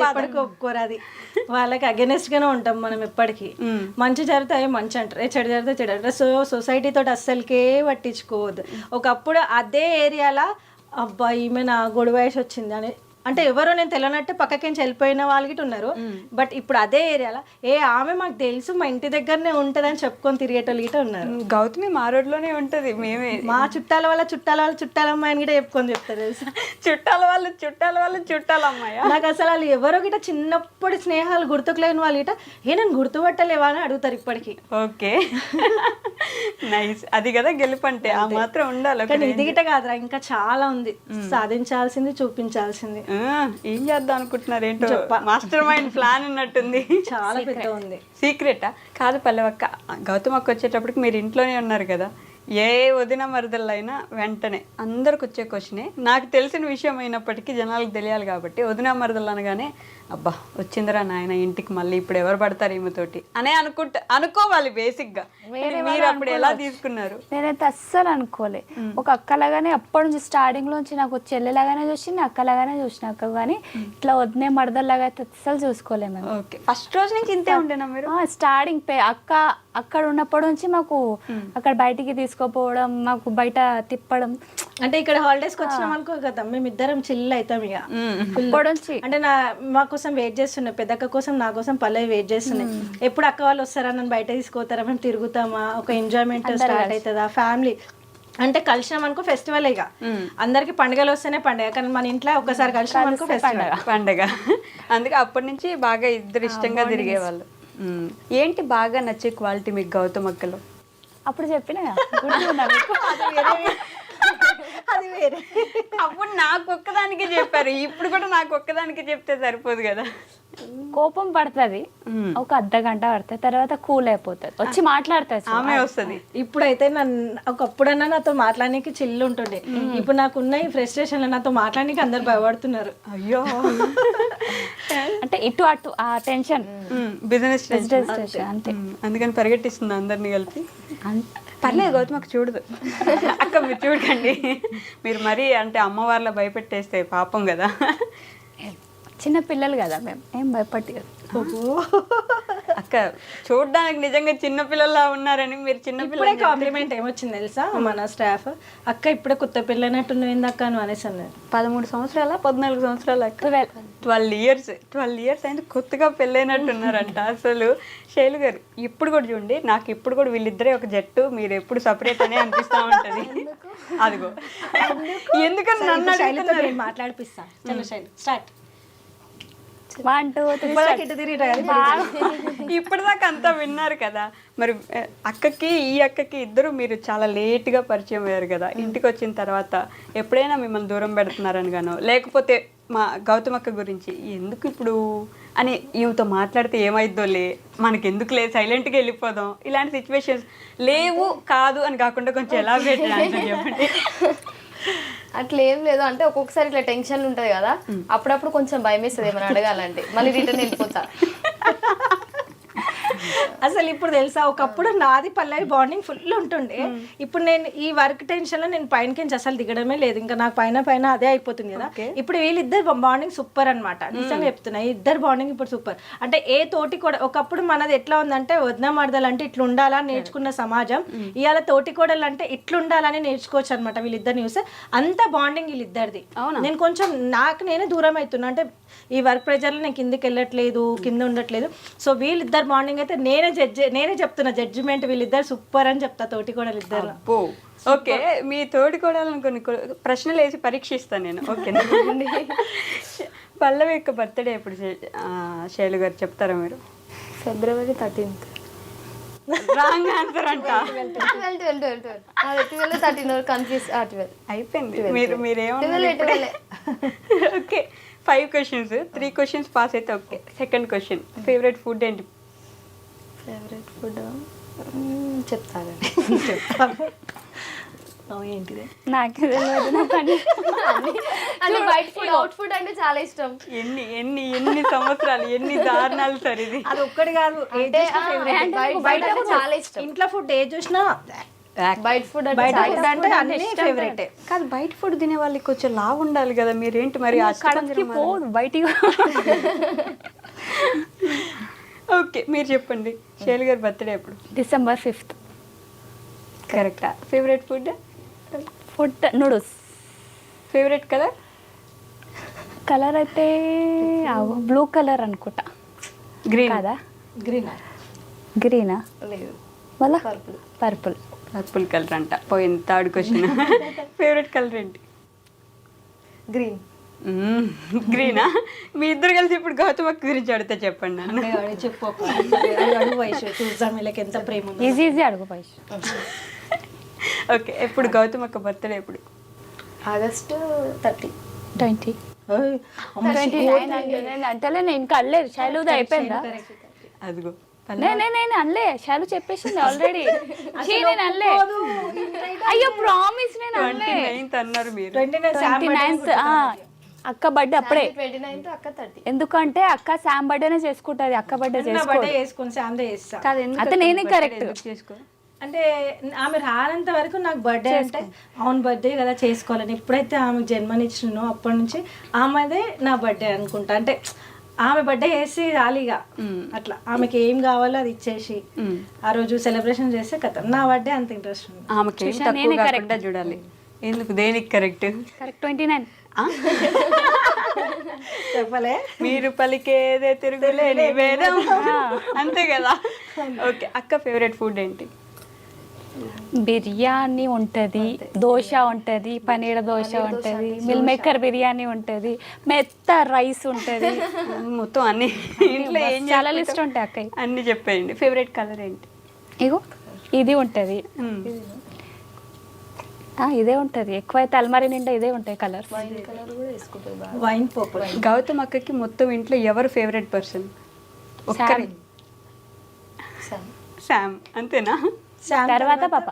ఎప్పటికీ ఒప్పుకోరు. అది వాళ్ళకి అగెనెస్ట్ గానే ఉంటాం మనం ఎప్పటికీ. మంచి జరిగితే అవి మంచి అంటారు, చెడు జరిగితే చెడు అంటారు. సో సొసైటీ తోటి అస్సలకే పట్టించుకోవద్దు. ఒకప్పుడు అదే ఏరియాలో అబ్బా ఈమె నా గొడవ వేసి వచ్చింది అని అంటే ఎవరో నేను తెలియనట్టు పక్కకించి వెళ్ళిపోయిన వాళ్ళకి ఉన్నారు. బట్ ఇప్పుడు అదే ఏరియాలో ఆమె మాకు తెలుసు మా ఇంటి దగ్గరనే ఉంటదని చెప్పుకొని తిరిగేటోళ్ళు గిట ఉన్నారు. గౌతమి మా రోడ్లోనే ఉంటది, మేమే మా చుట్టాలమ్మాయి అని కూడా చెప్పుకొని చెప్తారు తెలుసు. చుట్టాలమ్మాయి నాకు అసలు వాళ్ళు ఎవరో గిట చిన్నప్పుడు స్నేహాలు గుర్తుకులేని వాళ్ళు గిట నేను గుర్తుపట్టలేవా అని అడుగుతారు ఇప్పటికి. Okay nice. అది కదా గెలుపంటే, ఆ మాత్రం ఉండాలి. కానీ ఇది గిట కాదురా, ఇంకా చాలా ఉంది సాధించాల్సింది, చూపించాల్సింది. ఏం చేద్దాం అనుకుంటున్నారు ఏంటో, మాస్టర్ మైండ్ ప్లాన్ ఉన్నట్టుంది. చాలా పెద్ద ఉంది. సీక్రెటా? కాదు పల్లవక్క, గౌతమ్ అక్క వచ్చేటప్పటికి మీరు ఇంట్లోనే ఉన్నారు కదా, ఏ వదిన మరదళ్ళైనా వెంటనే అందరికి వచ్చే క్వశ్చనే, నాకు తెలిసిన విషయం అయినప్పటికీ జనాలకు తెలియాలి కాబట్టి, వదిన మరదళ్ళు అనగానే అబ్బా వచ్చిందిరా నాయన ఇంటికి మళ్ళీ ఇప్పుడు ఎవరు పడతారు ఈమెతోటి అనే అనుకోవాలి బేసిక్గా. మీరు అప్పుడు ఎలా తీసుకున్నారు? నేనైతే అస్సలు అనుకోలే. ఒక అక్కలాగానే అప్పటి నుంచి స్టార్టింగ్ నుంచి నాకు చెల్లెలాగానే చూసింది, అక్కలాగానే చూసినాక కానీ ఇట్లా వదినే మడదల్లాగా అయితే అస్సలు చూసుకోలే మేము. ఓకే, ఫస్ట్ రోజు నుంచి ఇంతే ఉండేనా మీరు? స్టార్టింగ్ అక్క అక్కడ ఉన్నప్పటి నుంచి మాకు అక్కడ బయటికి తీసుకోపోవడం, మాకు బయట తిప్పడం. అంటే ఇక్కడ హాలిడేస్కి వచ్చినాం అనుకో కదా, మేము ఇద్దరం చిల్ అవుతాం ఇక అప్పటి నుంచి అంటే మా కోసం వెయిట్ చేస్తున్నాయి, పెద్దక్క కోసం నా కోసం పల్లవి వెయిట్ చేస్తున్నాయి. ఎప్పుడు అక్క వాళ్ళు వస్తారా, నన్ను బయట తీసుకోతారా, మేము తిరుగుతామా, ఒక ఎంజాయ్మెంట్ స్టార్ట్ అవుతుందా ఫ్యామిలీ అంటే. కలిసినాం అనుకో ఫెస్టివల్ ఇక అందరికి పండుగలు వస్తేనే పండుగ, కానీ మన ఇంట్లో ఒక్కసారి కలిసినాం అనుకో ఫెస్టివల్ పండగ. అందుకే అప్పటి నుంచి బాగా ఇద్దరు ఇష్టంగా తిరిగేవాళ్ళు. ఏంటి బాగా నచ్చే క్వాలిటీ మీకు గౌతమ్ అక్కలో? అప్పుడు చెప్పిన గుర్తుందా మీకు? అది వేరే. అప్పుడు నాకు ఒక్కదానికి చెప్పారు, ఇప్పుడు కూడా నాకు ఒక్కదానికి చెప్తే సరిపోదు కదా. కోపం పడుతుంది, ఒక అర్ధ గంట పడుతుంది, తర్వాత కూల్ అయిపోతుంది, వచ్చి మాట్లాడుతుంది. ఆమె వస్తుంది. ఇప్పుడైతే ఒకప్పుడన్నా నాతో మాట్లాడడానికి చిల్లు ఉంటుండే, ఇప్పుడు నాకున్న ఈ ఫ్రస్ట్రేషన్ నాతో మాట్లాడడానికి అందరు భయపడుతున్నారు. అయ్యో అంటే ఇటు అటు ఆ టెన్షన్, బిజినెస్ అంతే. అందుకని పరిగెట్టిస్తుంది అందరినీ కలిపి. పర్లేదు గౌతమ్ అక్క చూడదు. అక్క మీరు చూడకండి, మీరు మరీ అంటే అమ్మ వాళ్ళ భయపెట్టేస్తే పాపం కదా. చిన్న పిల్లలు కదా మేము, ఏం భయపట్టి కదా. అక్క చూడడానికి నిజంగా చిన్న పిల్లల్లా ఉన్నారని మీరు చిన్న ఇప్పుడే కాంప్లిమెంట్ ఏమొచ్చింది తెలుసా మన స్టాఫ్, అక్క ఇప్పుడే కొత్త పిల్లనట్టు నువ్వు అక్క అని అనేసి అన్నారు. 13 సంవత్సరాల 14 సంవత్సరాల 12 ఇయర్స్ అయింది, కొత్తగా పెళ్ళైనట్టున్నారంట. అసలు శైలు గారు ఇప్పుడు కూడా చూడండి, నాకు ఇప్పుడు కూడా వీళ్ళిద్దరే ఒక జట్టు, మీరు ఎప్పుడు సపరేట్ అనే అనిపిస్తా ఉంటది. అదిగో ఎందుకని నన్ను అడుగుతున్నారు. మాట్లాడిపిస్తా. చలో శైలు స్టార్ట్. 1 2 3 ఇప్పటిదాకా అంతా విన్నారు కదా. మరి ఈ అక్కకి ఇద్దరు మీరు చాలా లేట్గా పరిచయం అయ్యారు కదా. ఇంటికి వచ్చిన తర్వాత ఎప్పుడైనా మిమ్మల్ని దూరం పెడుతున్నారని గానో, లేకపోతే మా గౌతమ్ అక్క గురించి ఎందుకు ఇప్పుడు అని ఈమెతో మాట్లాడితే ఏమైద్దో మనకెందుకులే సైలెంట్గా వెళ్ళిపోదాం, ఇలాంటి సిచ్యువేషన్స్ లేవు కాదు అని కాకుండా కొంచెం ఎలాబరేట్ చెప్పండి. అట్లా ఏం లేదు, అంటే ఒక్కొక్కసారి ఇట్లా టెన్షన్ ఉంటుంది కదా, అప్పుడప్పుడు కొంచెం భయం వేస్తుంది ఏమైనా అడగాలంటే, మళ్ళీ రిటర్న్ వెళ్ళిపోతా. అసలు ఇప్పుడు తెలుసా, ఒకప్పుడు నాది పల్లవి బాండింగ్ ఫుల్ ఉంటుండే. ఇప్పుడు నేను ఈ వర్క్ టెన్షన్ లో నేను పైనకించి అసలు దిగడమే లేదు, ఇంకా నాకు పైన అదే అయిపోతుంది కదా. ఇప్పుడు వీళ్ళిద్దరు బాండింగ్ సూపర్ అనమాట, నిజంగా చెప్తున్నా. ఇద్దరు బాండింగ్ ఇప్పుడు సూపర్. అంటే ఏ తోటి కూడా, ఒకప్పుడు మనది ఎట్లా ఉందంటే వదిన మరదలు అంటే ఇట్లా ఉండాలని నేర్చుకున్న సమాజం, ఇవాళ తోటి కోడలు అంటే ఇట్లా ఉండాలని నేర్చుకోవచ్చు అనమాట. వీళ్ళిద్దరిని చూస్తే అంత బాండింగ్ వీళ్ళిద్దరిది. నేను కొంచెం నాకు నేనే దూరం అవుతున్నా, అంటే ఈ వర్క్ ప్రెజర్లో నేను కిందకి వెళ్ళట్లేదు, కింద ఉండట్లేదు. సో వీళ్ళిద్దరు బాండింగ్ అయితే నేనే చెప్తున్నా జడ్జిమెంట్, వీళ్ళిద్దరు సూపర్ అని చెప్తా. తోటి కోడలు ఇద్దరు. ఓకే, మీ తోటి కోడలను కొన్ని ప్రశ్నలు వేసి పరీక్షిస్తాను నేను. ఓకేనా? పల్లవి యొక్క బర్త్డే ఎప్పుడు శైలు గారు చెప్తారా మీరు? February 13th. రాంగ్ ఆన్సర్ అంట. 12 కన్ఫ్యూజ్. అయిపోయింది. మీరేమన్నా? ఓకే, 5 questions, 3 questions పాస్ అయితే okay. Second question, favourite food ఏంటి? ఫేవరెట్ ఫుడ్ చెప్తాను. ఏంటిది నాకు తెలియదు. అంటే బయట ఫుడ్, అవుట్ ఫుడ్ అంటే చాలా ఇష్టం. ఎన్ని సంవత్సరాలు, ఎన్ని దారుణాలు సార్ ఇది. అది ఒక్కటి కాదు, బయట చాలా ఇష్టం. ఇంట్లో ఫుడ్ ఏ చూసినా బయట ఫుడ్ అంటే అన్ని ఫేవరెట్ కాదు. బయట ఫుడ్ తినే వాళ్ళకి కొంచెం లావు ఉండాలి కదా, మీరేంటి మరి కడుపుకి పోదు బయటికి. ఓకే, మీరు చెప్పండి. శైలు గారి బర్త్డే ఎప్పుడు? December 5th. కరెక్టా? Favourite food noodles. Favourite colour అయితే బ్లూ కలర్ అనుకుంటా. గ్రీన్ కదా? గ్రీనా లేదు, మళ్ళా పర్పుల్ కలర్ అంట. పోయింది థర్డ్ క్వశ్చన్. ఫేవరెట్ కలర్ ఏంటి? గ్రీన్. గ్రీనా? మీ ఇద్దరు కలిసి ఇప్పుడు గౌతమ్ అక్క గురించి అడిగితే చెప్పండి. చెప్పు అడుగు వయసు, చూద్దాం వీళ్ళకి ఎంత ప్రేమ ఉంది. ఈజీ అడుగు వయసు. ఓకే, ఎప్పుడు గౌతమ్ అక్క బర్త్డే ఎప్పుడు? August 30. 20. 29 అంటలే, నేను ఇంకా అనలేదు. శైలుది అయిపోయిందా? అదిగో నేను అనలే, శైలు చెప్పేసింది ఆల్రెడీ. నేను అనలే, అయ్యో ప్రామిస్ నేను అనలే. 29th అన్నారు మీరు. 29th అక్క బర్త్డే అప్పుడే 29th అక్క 30. ఎందుకంటే అక్క శామ్ బర్త్డేనే చేసుకుంటది, అక్క బర్త్డే నా చేసుకో. బర్త్డే చేసుకుని శాందే చేస్తా. కాదు ఎందుకు అయితే నేనే birthday correct. ఎందుకు చేసుకో అంటే ఆమె రానంత వరకు నాకు బర్త్డే అంటే అవును బర్త్డే కదా చేసుకోవాలని. ఎప్పుడైతే ఆమెకు జన్మనిచ్చినో అప్పటి నుంచి ఆమెదే నా బర్త్డే అనుకుంటా. అంటే ఆమె బర్త్డే చేసి రాలిగా అట్లా ఆమెకి ఏం కావాలో అది ఇచ్చేసి ఆ రోజు సెలబ్రేషన్ చేస్తే కథ నా బర్త్డే అంత ఇంట్రెస్ట్ ఉంది. ఆమెకి ఏం తక్కువ కాకుండా చూడాలి. ఎందుకు దేనికి కరెక్ట్? కరెక్ట్ 29. చెప్పలే మీరు పలికేదే తిరుగులేని వేదం అంతే కదా. ఓకే, అక్క ఫేవరెట్ ఫుడ్ ఏంటి? బిర్యానీ ఉంటుంది, దోశ ఉంటుంది, పన్నీర్ దోశ ఉంటుంది, మిల్ మేకర్ బిర్యానీ ఉంటుంది, మెత్త రైస్ ఉంటుంది, మొత్తం అన్ని ఇంట్లో ఏం చాలా లిస్ట్ ఉంటాయి అక్కయ్య. అన్ని చెప్పేయండి. ఫేవరెట్ కలర్ ఏంటి? ఇగో ఇది ఉంటుంది, ఇదే ఉంటుంది ఎక్కువ అయితే అల్మారీ నిండా ఇదే ఉంటాయి కలర్స్. కలర్ కూడా వేసుకుంటుంది బాగా. Wine purple. గౌతమ్ అక్కకి మొత్తం ఇంట్లో ఎవరు ఫేవరెట్ పర్సన్? ఒక్కరే, శామ్ అంతేనా? తర్వాత పాప,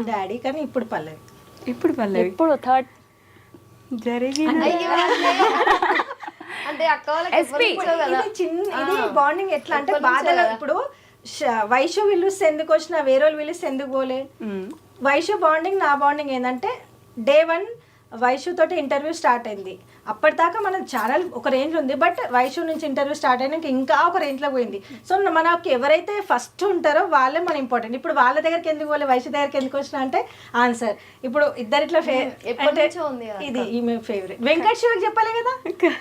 డాడీ, కానీ ఇప్పుడు పల్లవి. ఇప్పుడు పల్లవి ఇప్పుడు థర్డ్ జరిగిన అంటే అక్క వాళ్ళకి ఎవరు ఇచ్చావు కదా. ఇది చిన్న ఇది బాండింగ్ ఎట్లా అంటే బాధగా ఇప్పుడు వైషు పిలుస్తే ఎందుకు వచ్చినా వేరే వాళ్ళు పిలిస్తే ఎందుకు పోలే. వైషు బాండింగ్ నా బాండింగ్ ఏంటంటే డే 1 వైషు తోటి ఇంటర్వ్యూ స్టార్ట్ అయింది. అప్పటిదాకా మన ఛానల్ ఒక రేంజ్ ఉంది, బట్ వైషు నుంచి ఇంటర్వ్యూ స్టార్ట్ అయినాక ఇంకా ఒక రేంజ్లో పోయింది. సో మనకి ఎవరైతే ఫస్ట్ ఉంటారో వాళ్ళే మన ఇంపార్టెంట్. ఇప్పుడు వాళ్ళ దగ్గరికి ఎందుకు పోలే, వైషు దగ్గరికి ఎందుకు వచ్చినా అంటే ఆన్సర్ ఇప్పుడు ఇద్దరిట్లో అంటే ఇది ఈమె ఫేవరెట్. వెంకట్ శివకి చెప్పాలి కదా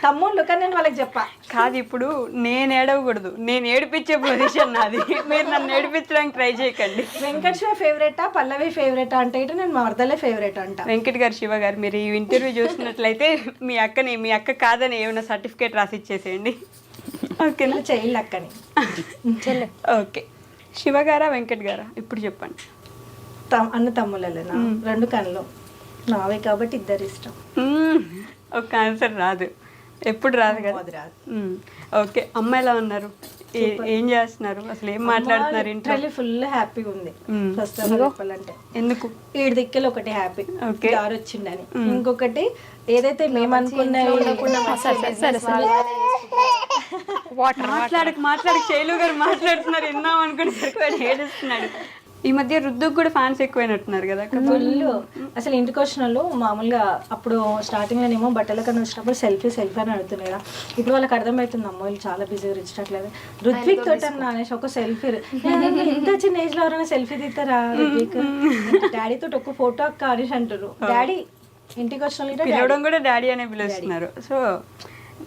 తమ్ముళ్ళు, కానీ నేను వాళ్ళకి చెప్పా. కాదు, ఇప్పుడు నేను ఏడవకూడదు, నేను ఏడిపించే పొజిషన్ నాది. మీరు నన్ను ఏడిపించడానికి ట్రై చేయకండి. వెంకట్ శివ ఫేవరెటా పల్లవి ఫేవరెటా అంటే ఇటు నేను మరదలే ఫేవరెట్ అంట. వెంకట్ గారు, శివ గారు, మీరు ఈ ఇంటర్వ్యూ చూసినట్లయితే మీ అక్క కాదని ఏమైనా సర్టిఫికేట్ రాసి ఇచ్చేసేయండి. ఓకేనా? చెయ్యి అక్కని. ఓకే, శివ గారా వెంకట్ గారా ఇప్పుడు చెప్పండి. అన్న తమ్ముళ్ళలేనా? 2 కళ్ళు నావే కాబట్టి ఇద్దరు ఇష్టం. ఒక ఆన్సర్ రాదు, ఎప్పుడు రాదు కదా. అది రాదు. ఓకే, అమ్మ ఎలా ఉన్నారు? ఏం చేస్తున్నారు? అసలు ఏం మాట్లాడుతున్నారు ఇంట్లో? ఫుల్ హ్యాపీగా ఉంది. ఫస్ట్ చెప్పాలంటే ఎందుకు? 7 దిక్కులు ఒకటి హ్యాపీ ఓకే. దారి వచ్చిండని, ఇంకొకటి ఏదైతే మేము అనుకున్న మాట్లాడక శైలు గారు మాట్లాడుతున్నారు విన్నాం అనుకుని ఏడుస్తున్నాడు. ఈ మధ్య రుద్దుకు కూడా ఫ్యాన్స్ ఎక్కువైనట్టున్నారు కదా. ఫుల్ అసలు ఇంటికి వచ్చిన వాళ్ళు మామూలుగా అప్పుడు స్టార్టింగ్ లోనేమో బట్టల కన్నా వచ్చినప్పుడు సెల్ఫీ అని అడుగుతున్నాయి కదా. ఇప్పుడు వాళ్ళకి అర్థమవుతుంది అమ్మాయిలు చాలా బిజీగా ఇచ్చట్లేదు. రుత్విక్ తోటి అన్న అనేసి ఒక సెల్ఫీ, ఇంత చిన్న ఏజ్ లో ఎవరైనా సెల్ఫీ తీస్తారా రుత్విక్? డాడీ తోటి ఒక ఫోటో అక్క అనేసి అంటారు. డాడీ ఇంటికి వచ్చిన పిలవడం కూడా డాడీ అనే పిలుస్తున్నారు. సో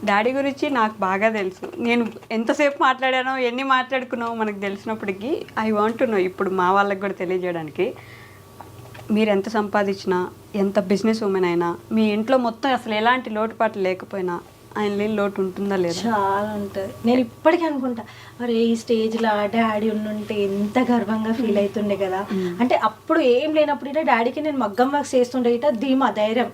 డాడీ గురించి నాకు బాగా తెలుసు. నేను ఎంతసేపు మాట్లాడానో ఎన్ని మాట్లాడుకున్నామో మనకు తెలిసినప్పటికీ ఐ వాంట్ టు నో ఇప్పుడు మా వాళ్ళకి కూడా తెలియజేయడానికి. మీరు ఎంత సంపాదించినా, ఎంత బిజినెస్ ఉమెన్ అయినా, మీ ఇంట్లో మొత్తం అసలు ఎలాంటి లోటుపాట్లు లేకపోయినా ఆయన లేని లోటు ఉంటుందా లేదా? చాలా ఉంటుంది. నేను ఇప్పటికీ అనుకుంటా, అరే ఈ స్టేజ్లో డాడీ ఉండుంటే ఎంత గర్వంగా ఫీల్ అవుతుండే కదా. అంటే అప్పుడు ఏం లేనప్పుడు ఇట డాడీకి నేను మగ్గం వర్క్ చేస్తుండే ఇట ధీమా ధైర్యం,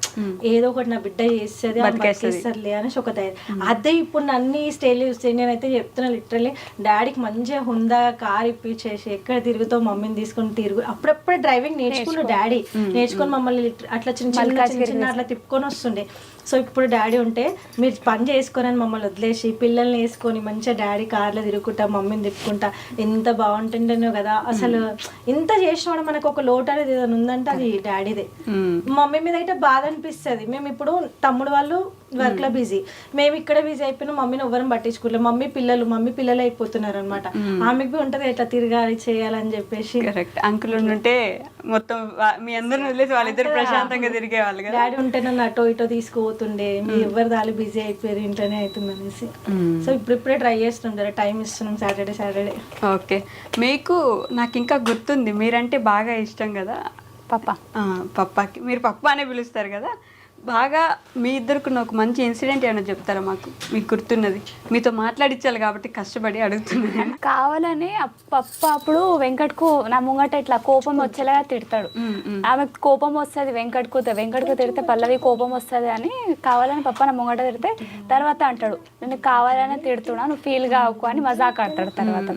ఏదో ఒకటి నా బిడ్డ చేస్తుంది బతికేస్తారులే అనేసి ఒక ధైర్యం. అదే ఇప్పుడు అన్ని స్టేజ్ చూస్తే నేనైతే చెప్తున్నా లిటరల్లీ డాడీకి మంచిగా హుందా కార్ ఇప్పించేసి ఎక్కడ తిరుగుతావు మమ్మీని తీసుకొని తిరుగు. అప్పుడప్పుడే డ్రైవింగ్ నేర్చుకున్న డాడీ నేర్చుకొని మమ్మల్ని అట్లా చిన్న అట్లా తిప్పుకొని వస్తుండే. సో ఇప్పుడు డాడీ ఉంటే మీరు పని చేసుకొని మమ్మల్ని వదిలేసి పిల్లల్ని వేసుకొని మంచిగా డాడీ కార్లో తిరుగుకుంటా మమ్మీని తిప్పుకుంటా ఎంత బాగుంటుండేనో కదా. అసలు ఇంత చేసిన మనకు ఒక లోటు అనేది ఏదైనా ఉందంటే అది డాడీదే. మమ్మీ మీద అయితే బాధ అనిపిస్తుంది. మేము ఇప్పుడు తమ్ముడు వాళ్ళు వర్క్ లో బిజీ, మేము ఇక్కడ బిజీ అయిపోయినా మమ్మీని ఎవరిని పట్టించుకోలేదు. మమ్మీ పిల్లలు అయిపోతున్నారు అనమాట. ఆమెకి ఉంటది ఎట్లా తిరగాలి చేయాలని చెప్పేసి. కరెక్ట్. అంకుల్ ఉంటే మొత్తం మీ అందరిని వదిలేసి వాళ్ళిద్దరు ప్రశాంతంగా తిరిగేవాళ్ళు కదా. డాడీ ఉంటే నన్ను అటో ఇటో తీసుకుపోతుండే, మీ ఎవరి దాని బిజీ అయిపోయారు ఇంట్లోనే అవుతుంది అనేసి. సో ఇప్పుడిప్పుడే ట్రై చేస్తుంటారు, టైం ఇస్తున్నాం సాటర్డే. ఓకే, మీకు నాకు ఇంకా గుర్తుంది, మీరంటే బాగా ఇష్టం కదా పప్పాకి. మీరు పప్పా అనే పిలుస్తారు కదా. బాగా మీ ఇద్దరికి ఒక మంచి ఇన్సిడెంట్ ఏమైనా చెప్తారా మాకు, మీకు గుర్తున్నది? మీతో మాట్లాడించాలి కాబట్టి కష్టపడి అడుగుతున్నాను. కావాలని పప్ప అప్పుడు వెంకట్కు నా ముంగట ఇట్లా కోపం వచ్చేలాగా తిడతాడు. ఆమెకు కోపం వస్తుంది వెంకట్కు తిడితే పల్లవి కోపం వస్తుంది అని కావాలని పప్ప నా ముంగట తిడితే తర్వాత అంటాడు నేను కావాలని తిడుతున్నా నువ్వు ఫీల్ కావకు అని మజాక్ ఆడతాడు. తర్వాత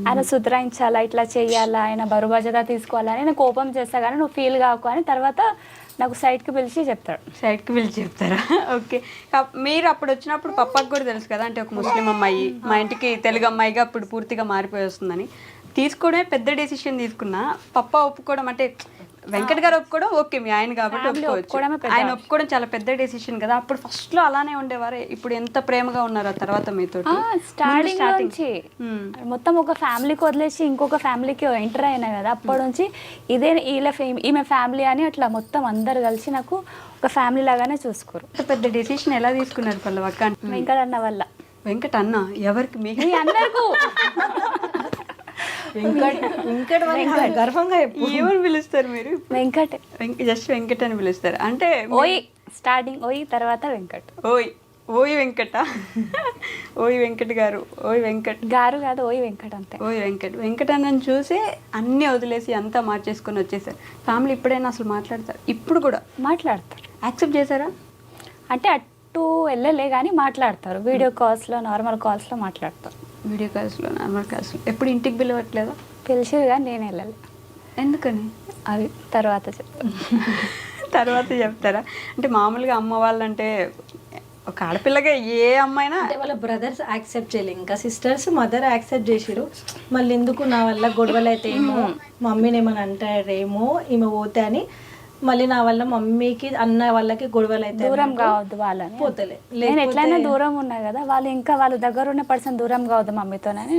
ఆయన సుధరాయించాలా, ఇట్లా చెయ్యాలా, ఆయన బరువు బాధ్యత తీసుకోవాలని నేను కోపం చేస్తా కానీ నువ్వు ఫీల్ కావకు అని తర్వాత నాకు సైడ్కి పిలిచి చెప్తాడు. సైడ్కి పిలిచి చెప్తారా? ఓకే. మీరు అప్పుడు వచ్చినప్పుడు పప్పాకి కూడా తెలుసు కదా, అంటే ఒక ముస్లిం అమ్మాయి మా ఇంటికి తెలుగు అమ్మాయిగా అప్పుడు పూర్తిగా మారిపోయి వస్తుందని. తీసుకోవడమే పెద్ద డెసిషన్ తీసుకున్నా, పప్ప ఒప్పుకోవడం అంటే వెంకట్ గారు ఒప్పుకోవడం ఓకే, మీ ఆయన కాబట్టి ఒప్పుకోవచ్చు. ఆయన ఒప్పుకోవడం చాలా పెద్ద డెసిషన్ కదా. అప్పుడు ఫస్ట్ లో అలానే ఉండేవారే, ఇప్పుడు ఎంత ప్రేమగా ఉన్నారు ఆ తర్వాత మీతో? స్టార్టింగ్ నుంచి మొత్తం ఒక ఫ్యామిలీకి వదిలేసి ఇంకొక ఫ్యామిలీకి ఎంటర్ అయినా కదా, అప్పటి నుంచి ఇదే ఈమె ఫ్యామిలీ అని అట్లా మొత్తం అందరు కలిసి నాకు ఒక ఫ్యామిలీ లాగానే చూసుకోరు. పెద్ద డెసిషన్ ఎలా తీసుకున్నారు పల్లవక్క? వెంకట్ అన్న వల్ల. వెంకట్ అన్న ఎవరికి? మీకు అందరికీ గర్వంగా ఏమని పిలుస్తారు మీరు? వెంకట్. జస్ట్ వెంకట్ అని పిలుస్తారు అంటే? ఓయ్ స్టార్టింగ్ ఓయ్, తర్వాత వెంకట్. ఓయ్ ఓయ్ వెంకట. ఓయ్ వెంకట్ గారు, ఓయ్ వెంకట్ గారు కాదు, ఓయ్ వెంకట్ అంతే. ఓయ్ వెంకట్. వెంకట్ అన్నని చూసి అన్నీ వదిలేసి అంతా మార్చేసుకొని వచ్చేసారు. ఫ్యామిలీ ఇప్పుడైనా అసలు మాట్లాడతారు? ఇప్పుడు కూడా మాట్లాడతారు. యాక్సెప్ట్ చేశారా? అంటే అటు వెళ్ళలే కానీ మాట్లాడతారు. వీడియో కాల్స్లో, నార్మల్ కాల్స్లో మాట్లాడతారు. వీడియో కాల్స్లో, నార్మల్ కాల్స్లో. ఎప్పుడు ఇంటికి పిలవట్లేదా? పిలిచిరు కానీ నేను వెళ్ళాలి. ఎందుకని? అది తర్వాత చెప్తాను. తర్వాత చెప్తారా? అంటే మామూలుగా అమ్మ వాళ్ళంటే ఒక ఆడపిల్లగా ఏ అమ్మాయినా అంటే వాళ్ళ బ్రదర్స్ యాక్సెప్ట్ చేయలేదు, ఇంకా సిస్టర్స్ మదర్ యాక్సెప్ట్ చేసిరు. మళ్ళీ ఎందుకు నా వల్ల గొడవలు అయితే ఏమో, మమ్మీని ఏమని అంటారేమో ఈమె పోతే అని, మళ్ళీ నా వల్ల మమ్మీకి అన్న వాళ్ళకి గొడవలు అయితే దూరం కావద్దు వాళ్ళని పోతలే. నేను ఎట్లయినా దూరం ఉన్నా కదా, వాళ్ళు ఇంకా వాళ్ళ దగ్గర ఉన్న పర్సన్ దూరం కావద్దు మమ్మీతోనని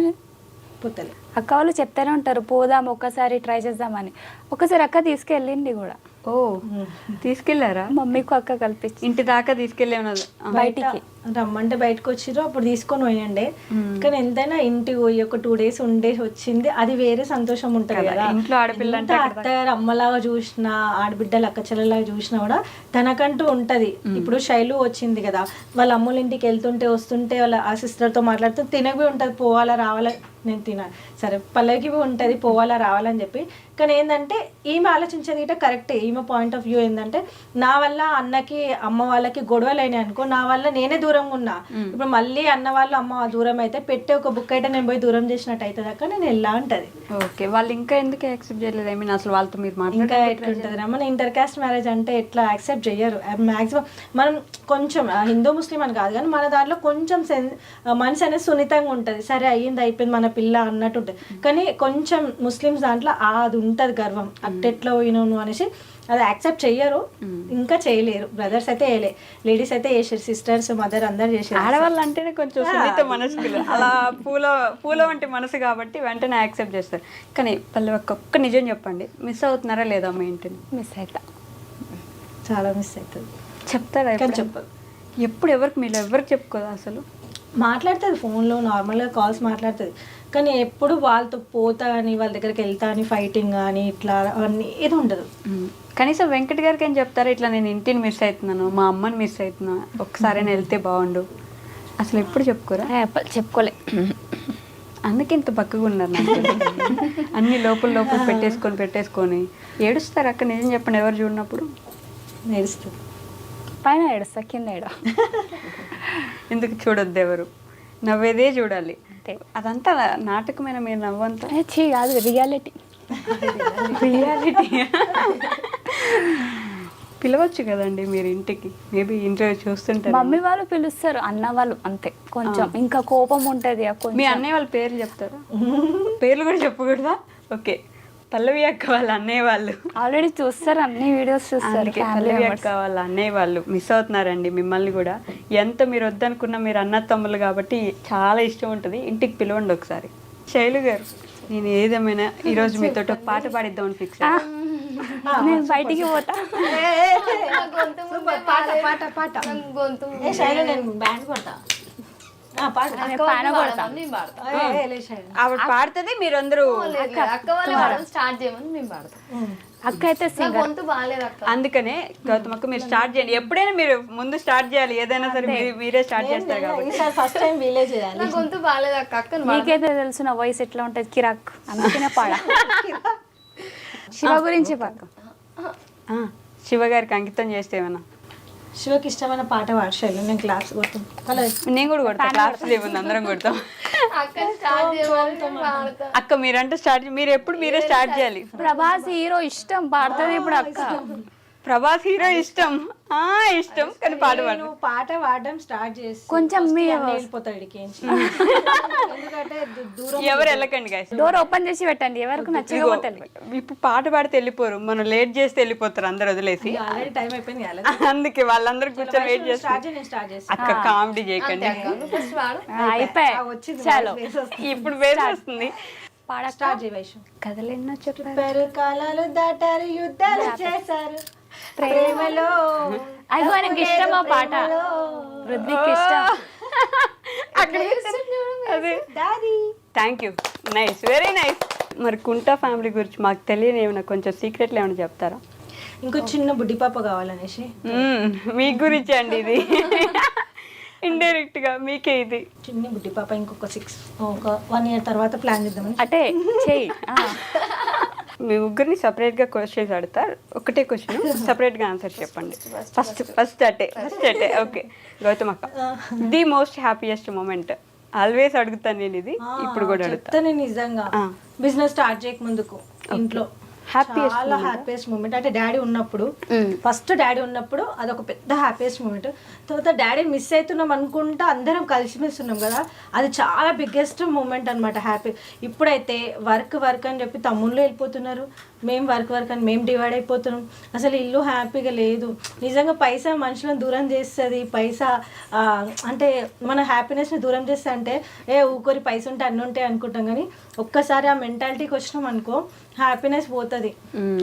పోతలే. అక్క వాళ్ళు చెప్తానే ఉంటారు పోదాం ఒక్కసారి ట్రై చేద్దామని. ఒకసారి అక్క తీసుకెళ్ళింది కూడా. ఓ తీసుకెళ్లారా? మమ్మీకి అక్క కల్పించి ఇంటి దాకా తీసుకెళ్ళేమన్నది బయటికి రమ్మంటే బయటకు వచ్చిర్రు, అప్పుడు తీసుకొని పోయండి. కానీ ఎంతైనా ఇంటికి పోయి ఒక 2 days ఉండేసి వచ్చింది, అది వేరే సంతోషం ఉంటుంది కదా. ఇంట్లో ఆడపిల్ల అంటే అత్తగారు అమ్మలాగా చూసినా, ఆడబిడ్డలు అక్క చెల్లెలాగా చూసినా కూడా తనకంటూ ఉంటది. ఇప్పుడు శైలు వచ్చింది కదా, వాళ్ళ అమ్మల ఇంటికి వెళ్తుంటే వస్తుంటే వాళ్ళ ఆ సిస్టర్తో మాట్లాడుతూ తినవి ఉంటుంది, పోవాలా రావాలా, నేను తినాలి సరే పల్లవికి ఉంటుంది పోవాలా రావాలని చెప్పి. కానీ ఏంటంటే ఈమె ఆలోచించేది ఇట కరెక్టే. ఈమె పాయింట్ ఆఫ్ వ్యూ ఏంటంటే, నా వల్ల అన్నకి అమ్మ వాళ్ళకి గొడవలు అయినాయి అనుకో, నా వల్ల నేనే దూరంగా ఉన్నా, ఇప్పుడు మళ్ళీ అన్న వాళ్ళు అమ్మ దూరం అయితే పెట్టే ఒక బుక్ అయితే నేను పోయి దూరం చేసినట్టు అవుతుంది అక్క, నేను ఎలా ఉంటుంది. ఓకే. వాళ్ళు ఇంకా ఎందుకు యాక్సెప్ట్ చేయలేదు? ఐ మీన్ అసలు వాళ్ళతో మీరు ఇంకా ఎట్లుంటుంది మన ఇంటర్ కాస్ట్ మ్యారేజ్ అంటే ఎట్లా యాక్సెప్ట్ చెయ్యరు మ్యాక్సిమం. మనం కొంచెం హిందూ ముస్లిం అని కాదు కానీ మన దాంట్లో కొంచెం మనసు అనేది సున్నితంగా ఉంటుంది. సరే అయ్యింది అయిపోయింది మన పిల్ల అన్నట్టు ఉంటుంది. కానీ కొంచెం ముస్లిమ్స్ దాంట్లో అది ఉంటుంది గర్వం, అట్టెట్లా పోయినాను అనేసి అది యాక్సెప్ట్ చెయ్యరు, ఇంకా చేయలేరు. బ్రదర్స్ అయితే వేయలే, లేడీస్ అయితే చేసారు, సిస్టర్స్ మదర్ అందరు చేసారు. ఆడవాళ్ళు అంటేనే కొంచెం సున్నిత మనసుకులు, అలా పూల వంటి మనసు కాబట్టి వెంటనే యాక్సెప్ట్ చేస్తారు. కానీ పల్లె ఒక్క నిజం చెప్పండి, మిస్ అవుతున్నారా లేదా మీ ఇంటిని? మిస్ అవుతా, చాలా మిస్ అవుతుంది. చెప్తారా? చెప్పదు. ఎప్పుడు ఎవరికి మీరు ఎవరికి చెప్పుకోదా? అసలు మాట్లాడుతుంది ఫోన్లో, నార్మల్గా కాల్స్ మాట్లాడుతుంది, కానీ ఎప్పుడు వాళ్ళతో పోతా అని వాళ్ళ దగ్గరికి వెళ్తా అని ఫైటింగ్ కానీ ఇట్లా అన్నీ ఏదో ఉండదు. కనీసం వెంకట్ గారికి ఏం చెప్తారా, ఇట్లా నేను ఇంటిని మిస్ అవుతున్నాను, మా అమ్మని మిస్ అవుతున్నాను, ఒక్కసారైనా వెళ్తే బాగుండు, అసలు ఎప్పుడు చెప్పుకోరా? చెప్పుకోలే. అందుకే ఇంత బక్కగా ఉన్నారు నాకు. అన్ని లోపల పెట్టేసుకొని ఏడుస్తారు అక్క. నిజం చెప్పండి, ఎవరు చూడనప్పుడు నేర్స్తుంది. పైన ఏడుస్తా, కింద ఏడ ఎందుకు చూడొద్దు, ఎవరు నవ్వేదే చూడాలి. అదంతా నాటకమైన మీరు నవ్వంతా చీ కాదు, రియాలిటీ. పిలవచ్చు కదండి మీరు ఇంటికి, మేబీ ఇంటర్వ్యూ చూస్తుంటారు. మమ్మీ వాళ్ళు పిలుస్తారు, అన్న వాళ్ళు అంతే కొంచెం ఇంకా కోపం ఉంటుంది. మీ అన్నయ్య వాళ్ళ పేర్లు చెప్తారా? పేర్లు కూడా చెప్పకూడదా? ఓకే. పల్లవి అక్క వాళ్ళ అన్నయ్య వాళ్ళు ఆల్రెడీ చూస్తారు, అన్ని వీడియోస్ చూస్తారు. పల్లవి అక్క వాళ్ళ అన్నయ్య వాళ్ళు మిస్ అవుతున్నారండి మిమ్మల్ని కూడా. ఎంత మీరు వద్దనుకున్నా మీరు అన్న తమ్ముళ్ళు కాబట్టి చాలా ఇష్టం ఉంటుంది. ఇంటికి పిలవండి ఒకసారి. శైలు గారు, నేను ఏదేమైనా ఈరోజు మీతో ఒక పాట పాడిద్దామని ఫిక్స్. నేను బయటికి పోతా. ఆవిడ పాడుతుంది, మీరందరూ అక్క అయితే అందుకనే గౌతమ్ అక్క మీరు స్టార్ట్ చేయండి. ఎప్పుడైనా మీరు ముందు స్టార్ట్ చేయాలి, ఏదైనా సరే మీరే స్టార్ట్ చేస్తారు కాబట్టి. ఫస్ట్ టైం విలేజ్ నీకైతే తెలుసు నా వాయిస్ ఎట్లా ఉంటుంది, కిరాక్, అందుకనే పాడా. శివ గురించి పాక. శివ గారికి అంకితం చేస్తే ఏమన్నా? శివకి ఇష్టమైన పాట పాడశాను, నేను క్లాప్స్ కొడతాను. నేను కూడా కొడతాను, క్లాప్స్ లేవుంది, అందరం కొడతాం. అక్క మీరంటే స్టార్ట్, మీరు ఎప్పుడు మీరే స్టార్ట్ చేయాలి. ప్రభాస్ హీరో ఇష్టం పాడుతుంది ఇప్పుడు అక్క. ప్రభాస్ హీరో ఇష్టం ఇష్టం కానీ పాట పాడు. నేను పాట పాడడం స్టార్ట్ చేసి కొంచెం మీ వెళ్ళిపోతాడు ఇడికేంచి. ఎందుకంటే దూరం ఎవరు వెళ్ళకండి guys. డోర్ ఓపెన్ చేసి పెట్టండి, ఎవరికి నచ్చకపోతే ఇప్పుడు పాట పాడితే వెళ్ళిపోరు, మనం లేట్ చేస్తే వెళ్ళిపోతారు అందరు వదిలేసి. ఆల్రెడీ టైం అయిపోయింది కదా. అందుకే వాళ్ళందరూ కూర్చొని వెయిట్ చేస్తారు. స్టార్ట్ చేసి నేను స్టార్ట్ చేసి అక్క కామెడీ చేయకండి. ఫస్ట్ వాడు అయిపోయి వచ్చింది చాలు. ఇప్పుడు వేరే వస్తుంది. స్టార్ట్ చేయి వైషు. కథలెన్నో చెప్పారు, చెప్పారు కాలాలు దాటారు యుద్ధాలు చేశారు ప్రేమలో. అయ్యో ఆయనకి ఇష్టం ఆ పాట, రుద్విక్ ఇష్టం. అక్కడ అదే daddy thank you, nice, very nice. మరి కుంటా ఫ్యామిలీ గురించి మాకు తెలియని ఏమైనా కొంచెం సీక్రెట్లు ఏమైనా చెప్తారా? ఇంకో చిన్న బుడ్డి పాప కావాలనేసి మీ గురించి అండి ఇది. ఇండైరెక్ట్ గా మీకే ఇది. చిన్న బుడ్డి పాప ఇంకొక 1 year తర్వాత ప్లాన్ చేద్దామని. అంటే చెయ్యి. మీ ముగ్గురిని సపరేట్ గా క్వశ్చన్స్ అడుగుతారు, ఒకటే క్వశ్చన్ సపరేట్ గా ఆన్సర్ చెప్పండి. ఫస్ట్ అటే ఓకే. గౌతమ్ అక్క, the most happiest moment. Always అడుగుతాను నేను ఇది, ఇప్పుడు కూడా అడుగుతా. చెప్తాను నిజంగా. బిజినెస్ స్టార్ట్ చేయక ముందుకు ఇంట్లో చాలా హ్యాపీయెస్ట్ మూమెంట్ అంటే డాడీ ఉన్నప్పుడు, ఫస్ట్ డాడీ ఉన్నప్పుడు అదొక పెద్ద హ్యాపీయెస్ట్ మూమెంట్. తర్వాత డాడీ మిస్ అవుతున్నాం అనుకుంటా అందరం కలిసిమెలిసి ఉన్నాం కదా, అది చాలా బిగ్గెస్ట్ మూమెంట్ అనమాట. హ్యాపీ. ఇప్పుడైతే వర్క్ అని చెప్పి తమ్ముళ్ళు వెళ్ళిపోతున్నారు, మేము వర్క్ అని మేము డివైడ్ అయిపోతున్నాం. అసలు ఇల్లు హ్యాపీగా లేదు. నిజంగా పైసా మనుషులను దూరం చేస్తుంది. పైసా అంటే మన హ్యాపీనెస్ని దూరం చేస్తా అంటే ఊరికి పైస ఉంటే అన్నీ ఉంటాయి అనుకుంటాం, కానీ ఒక్కసారి ఆ మెంటాలిటీకి వచ్చినాం అనుకో హ్యాపీనెస్ పోతుంది.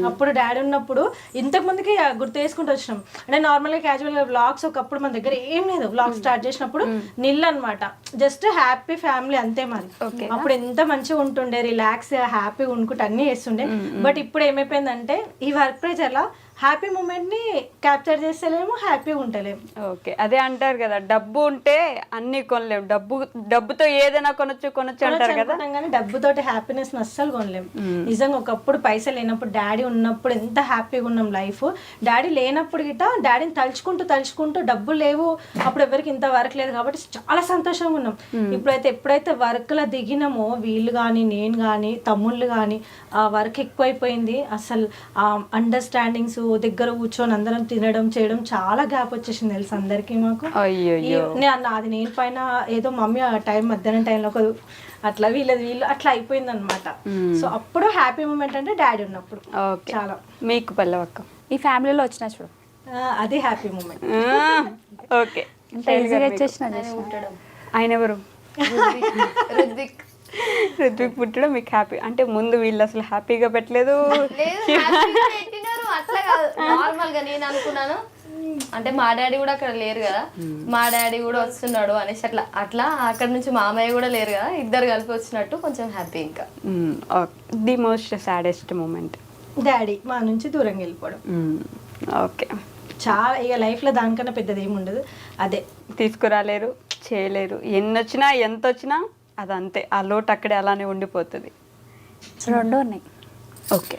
అప్పుడు డాడీ ఉన్నప్పుడు ఇంతకు ముందుకి గుర్తు చేసుకుంటూ వచ్చినాం. అంటే నార్మల్గా క్యాజువల్గా వ్లాగ్స్ ఒకప్పుడు మన దగ్గర ఏం లేదు. వ్లాగ్ స్టార్ట్ చేసినప్పుడు నిల్ అనమాట, జస్ట్ హ్యాపీ ఫ్యామిలీ అంతే మరి. అప్పుడు ఎంత మంచిగా ఉంటుండే, రిలాక్స్ హ్యాపీగా ఉండుకుంటే అన్నీ చేస్తుండే. బట్ ఇప్పుడు ఏమైపోయిందంటే ఈ వర్క్ ప్రెషర్లా హ్యాపీ మూమెంట్ ని క్యాప్చర్ చేస్తలేము, హ్యాపీగా ఉంటలేము. ఓకే, అదే అంటారు కదా, డబ్బు ఉంటే అన్ని కొనలేము, డబ్బుతో ఏదైనా కొనొచ్చు అంటారు కదా. కానీ డబ్బుతోటి హ్యాపీనెస్ అస్సలు కొనలేము. నిజంగా ఒకప్పుడు పైసలు లేనప్పుడు, డాడీ ఉన్నప్పుడు ఎంత హ్యాపీగా ఉన్నాం లైఫ్. డాడీ లేనప్పుడు గిట్ట డాడీని తలుచుకుంటూ డబ్బులు లేవు, అప్పుడు ఎవరికి ఇంత వర్క్ లేదు కాబట్టి చాలా సంతోషంగా ఉన్నాం. ఇప్పుడైతే ఎప్పుడైతే వర్క్ లా దిగినామో వీళ్ళు కానీ నేను కానీ తమ్ముళ్ళు కానీ ఆ వర్క్ ఎక్కువైపోయింది. అసలు ఆ అండర్స్టాండింగ్స్, దగ్గర కూర్చొని అందరం తినడం చేయడం చాలా గ్యాప్ వచ్చేసింది తెలుసు అందరికి మాకు. నాది నేను పైన ఏదో మమ్మీ ఆ టైం మధ్యాహ్నం టైంలో ఒక అట్లా వీళ్ళు అట్లా అయిపోయింది అనమాట. సో అప్పుడు హ్యాపీ మూమెంట్ అంటే డాడీ ఉన్నప్పుడు చాలా. మీకు పల్లవక్క ఈ ఫ్యామిలీలో వచ్చిన చూడు, అది హ్యాపీ మూమెంట్. ఓకే, ఆయన ఎవరు? రుద్విక్ పుట్టడం మీకు హ్యాపీ అంటే ముందు వీళ్ళు అసలు హ్యాపీగా పెట్టలేదు. అట్లా కాదు, నార్మల్ గా నేను అనుకున్నాను అంటే మా డాడీ కూడా అక్కడ లేరు కదా, మా డాడీ కూడా వస్తున్నాడు అనేసి అట్లా అక్కడ నుంచి మామయ్య కూడా లేరు కదా, ఇద్దరు కలిపి వచ్చినట్టు కొంచెం హ్యాపీ. ఇంకా the most saddest moment daddy మా నుంచి దూరంగా వెళ్ళిపోవడం. ఓకే, చాలా ఇక లైఫ్లో దానికన్నా పెద్దది ఏమి ఉండదు. అదే తీసుకురాలేరు, చేయలేరు, ఎన్ని వచ్చినా ఎంత వచ్చినా అదంతే, ఆ లోటు అక్కడే అలానే ఉండిపోతుంది. 2 ఉన్నాయి. ఓకే,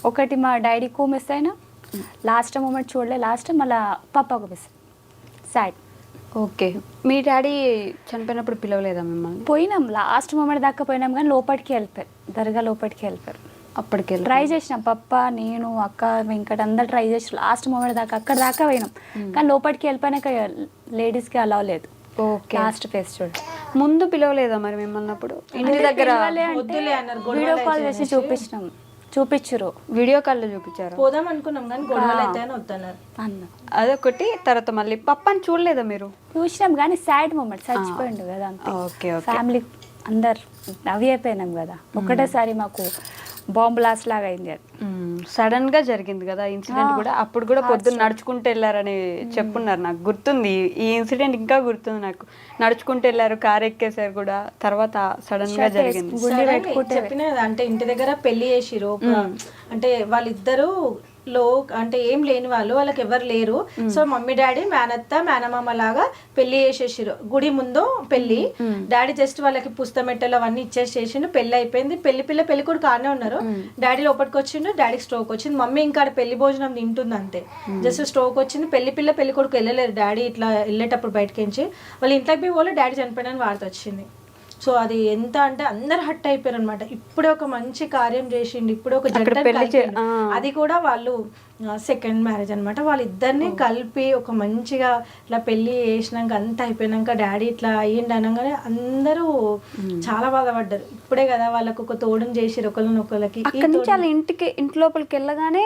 ఒకటి మా డాడీకు మిస్ అయినా లాస్ట్ మూమెంట్ చూడలే, లాస్ట్ మళ్ళీ పప్పాకు మిస్ సాడ్. ఓకే, మీ డాడీ చనిపోయినప్పుడు పిలవలేదా మిమ్మల్ని? పోయినాం, లాస్ట్ మూమెంట్ దాకా పోయినాం, కానీ లోపలికి వెళ్ళిపోయారు, దర్గా లోపలికి వెళ్ళిపోయారు. అప్పటికి ట్రై చేసినాం, పప్ప నేను అక్క వెంకట అందరు ట్రై చేసి లాస్ట్ మూమెంట్ దాకా అక్కడ దాకా పోయినాం, కానీ లోపలికి వెళ్ళిపోయినాక లేడీస్కి అలవ్ లేదు. ఓకే, లాస్ట్ ఫేస్ చూడు. ముందు పిలవలేదా మరి మిమ్మల్ని? అప్పుడు ఇంటి దగ్గర వీడియో కాల్ చేసి చూపించరు, వీడియో కాల్లో చూపించారు. పోదాం అనుకున్నాం కానీ గొడవలు అయితే వద్దన్నారు అన్న. అదొకటి. తర్వాత మళ్ళీ పప్పని చూడలేదా మీరు? చూసినాం కానీ సాడ్ మూమెంట్, చచ్చిపోయిండు కదా అంతే. ఓకే, ఫ్యామిలీ అందరు అవి అయిపోయినాం కదా, ఒకటేసారి మాకు బాంబ్ బ్లాస్ట్ లాగా అయింది. అది సడన్ గా జరిగింది కదా ఇన్సిడెంట్ కూడా. అప్పుడు కూడా పొద్దున్న నడుచుకుంటూ వెళ్ళారని చెప్పున్నారు, నాకు గుర్తుంది. ఈ ఇన్సిడెంట్ ఇంకా గుర్తుంది నాకు. నడుచుకుంటూ వెళ్ళారు, కార్ ఎక్కేసారు కూడా, తర్వాత సడన్ గా జరిగింది. చెప్పిన అంటే ఇంటి దగ్గర పెళ్లి చేసిరు, అంటే వాళ్ళిద్దరు అంటే ఏం లేని వాళ్ళకి ఎవరు లేరు. సో మమ్మీ డాడీ మేనత్త మేనమామ లాగా పెళ్లి చేసేసారు. గుడి ముందు పెళ్లి, డాడీ జస్ట్ వాళ్ళకి పుస్తమెట్టలు అవన్నీ చేసిండు. పెళ్లి అయిపోయింది, పెళ్లి కూడా కానే ఉన్నారు. డాడీ లోపలికి వచ్చిండు, డాడీకి స్ట్రోక్ వచ్చింది. మమ్మీ ఇంకా పెళ్లి భోజనం తింటుంది అంతే, జస్ట్ స్ట్రోక్ వచ్చింది. పెళ్లి కొడుకు వెళ్ళలేరు, డాడీ ఇట్లా వెళ్ళేటప్పుడు బయటకించి వాళ్ళ ఇంట్లోకి పోయి వాళ్ళు డాడీ చనిపోయినని వార్త వచ్చింది. సో అది ఎంత అంటే అందరు హట్ అయిపోయారు అనమాట. ఇప్పుడే ఒక మంచి కార్యం చేసిండు, ఇప్పుడే ఒక జంట అది కూడా వాళ్ళు సెకండ్ మ్యారేజ్ అనమాట. వాళ్ళిద్దరిని కలిపి ఒక మంచిగా ఇట్లా పెళ్లి చేసినాక అంతా అయిపోయినాక డాడీ ఇట్లా అయ్యిండు అనగానే అందరూ చాలా బాధపడ్డారు. ఇప్పుడే కదా వాళ్ళకు ఒక తోడుని చేసిరు ఒకళ్ళకి. అక్కడి నుంచి వాళ్ళ ఇంటి లోపలికి వెళ్ళగానే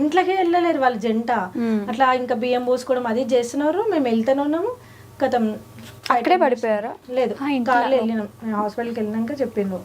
ఇంట్లోకి వెళ్ళలేరు వాళ్ళ జంట. అట్లా ఇంకా బియ్యం పోసుకోవడం అది చేస్తున్నారు, మేము వెళ్తూనే ఉన్నాము. కథం అక్కడే పడిపోయారా? లేదు, కార్లో వెళ్ళినాం. హాస్పిటల్కి వెళ్ళినాక చెప్పిండు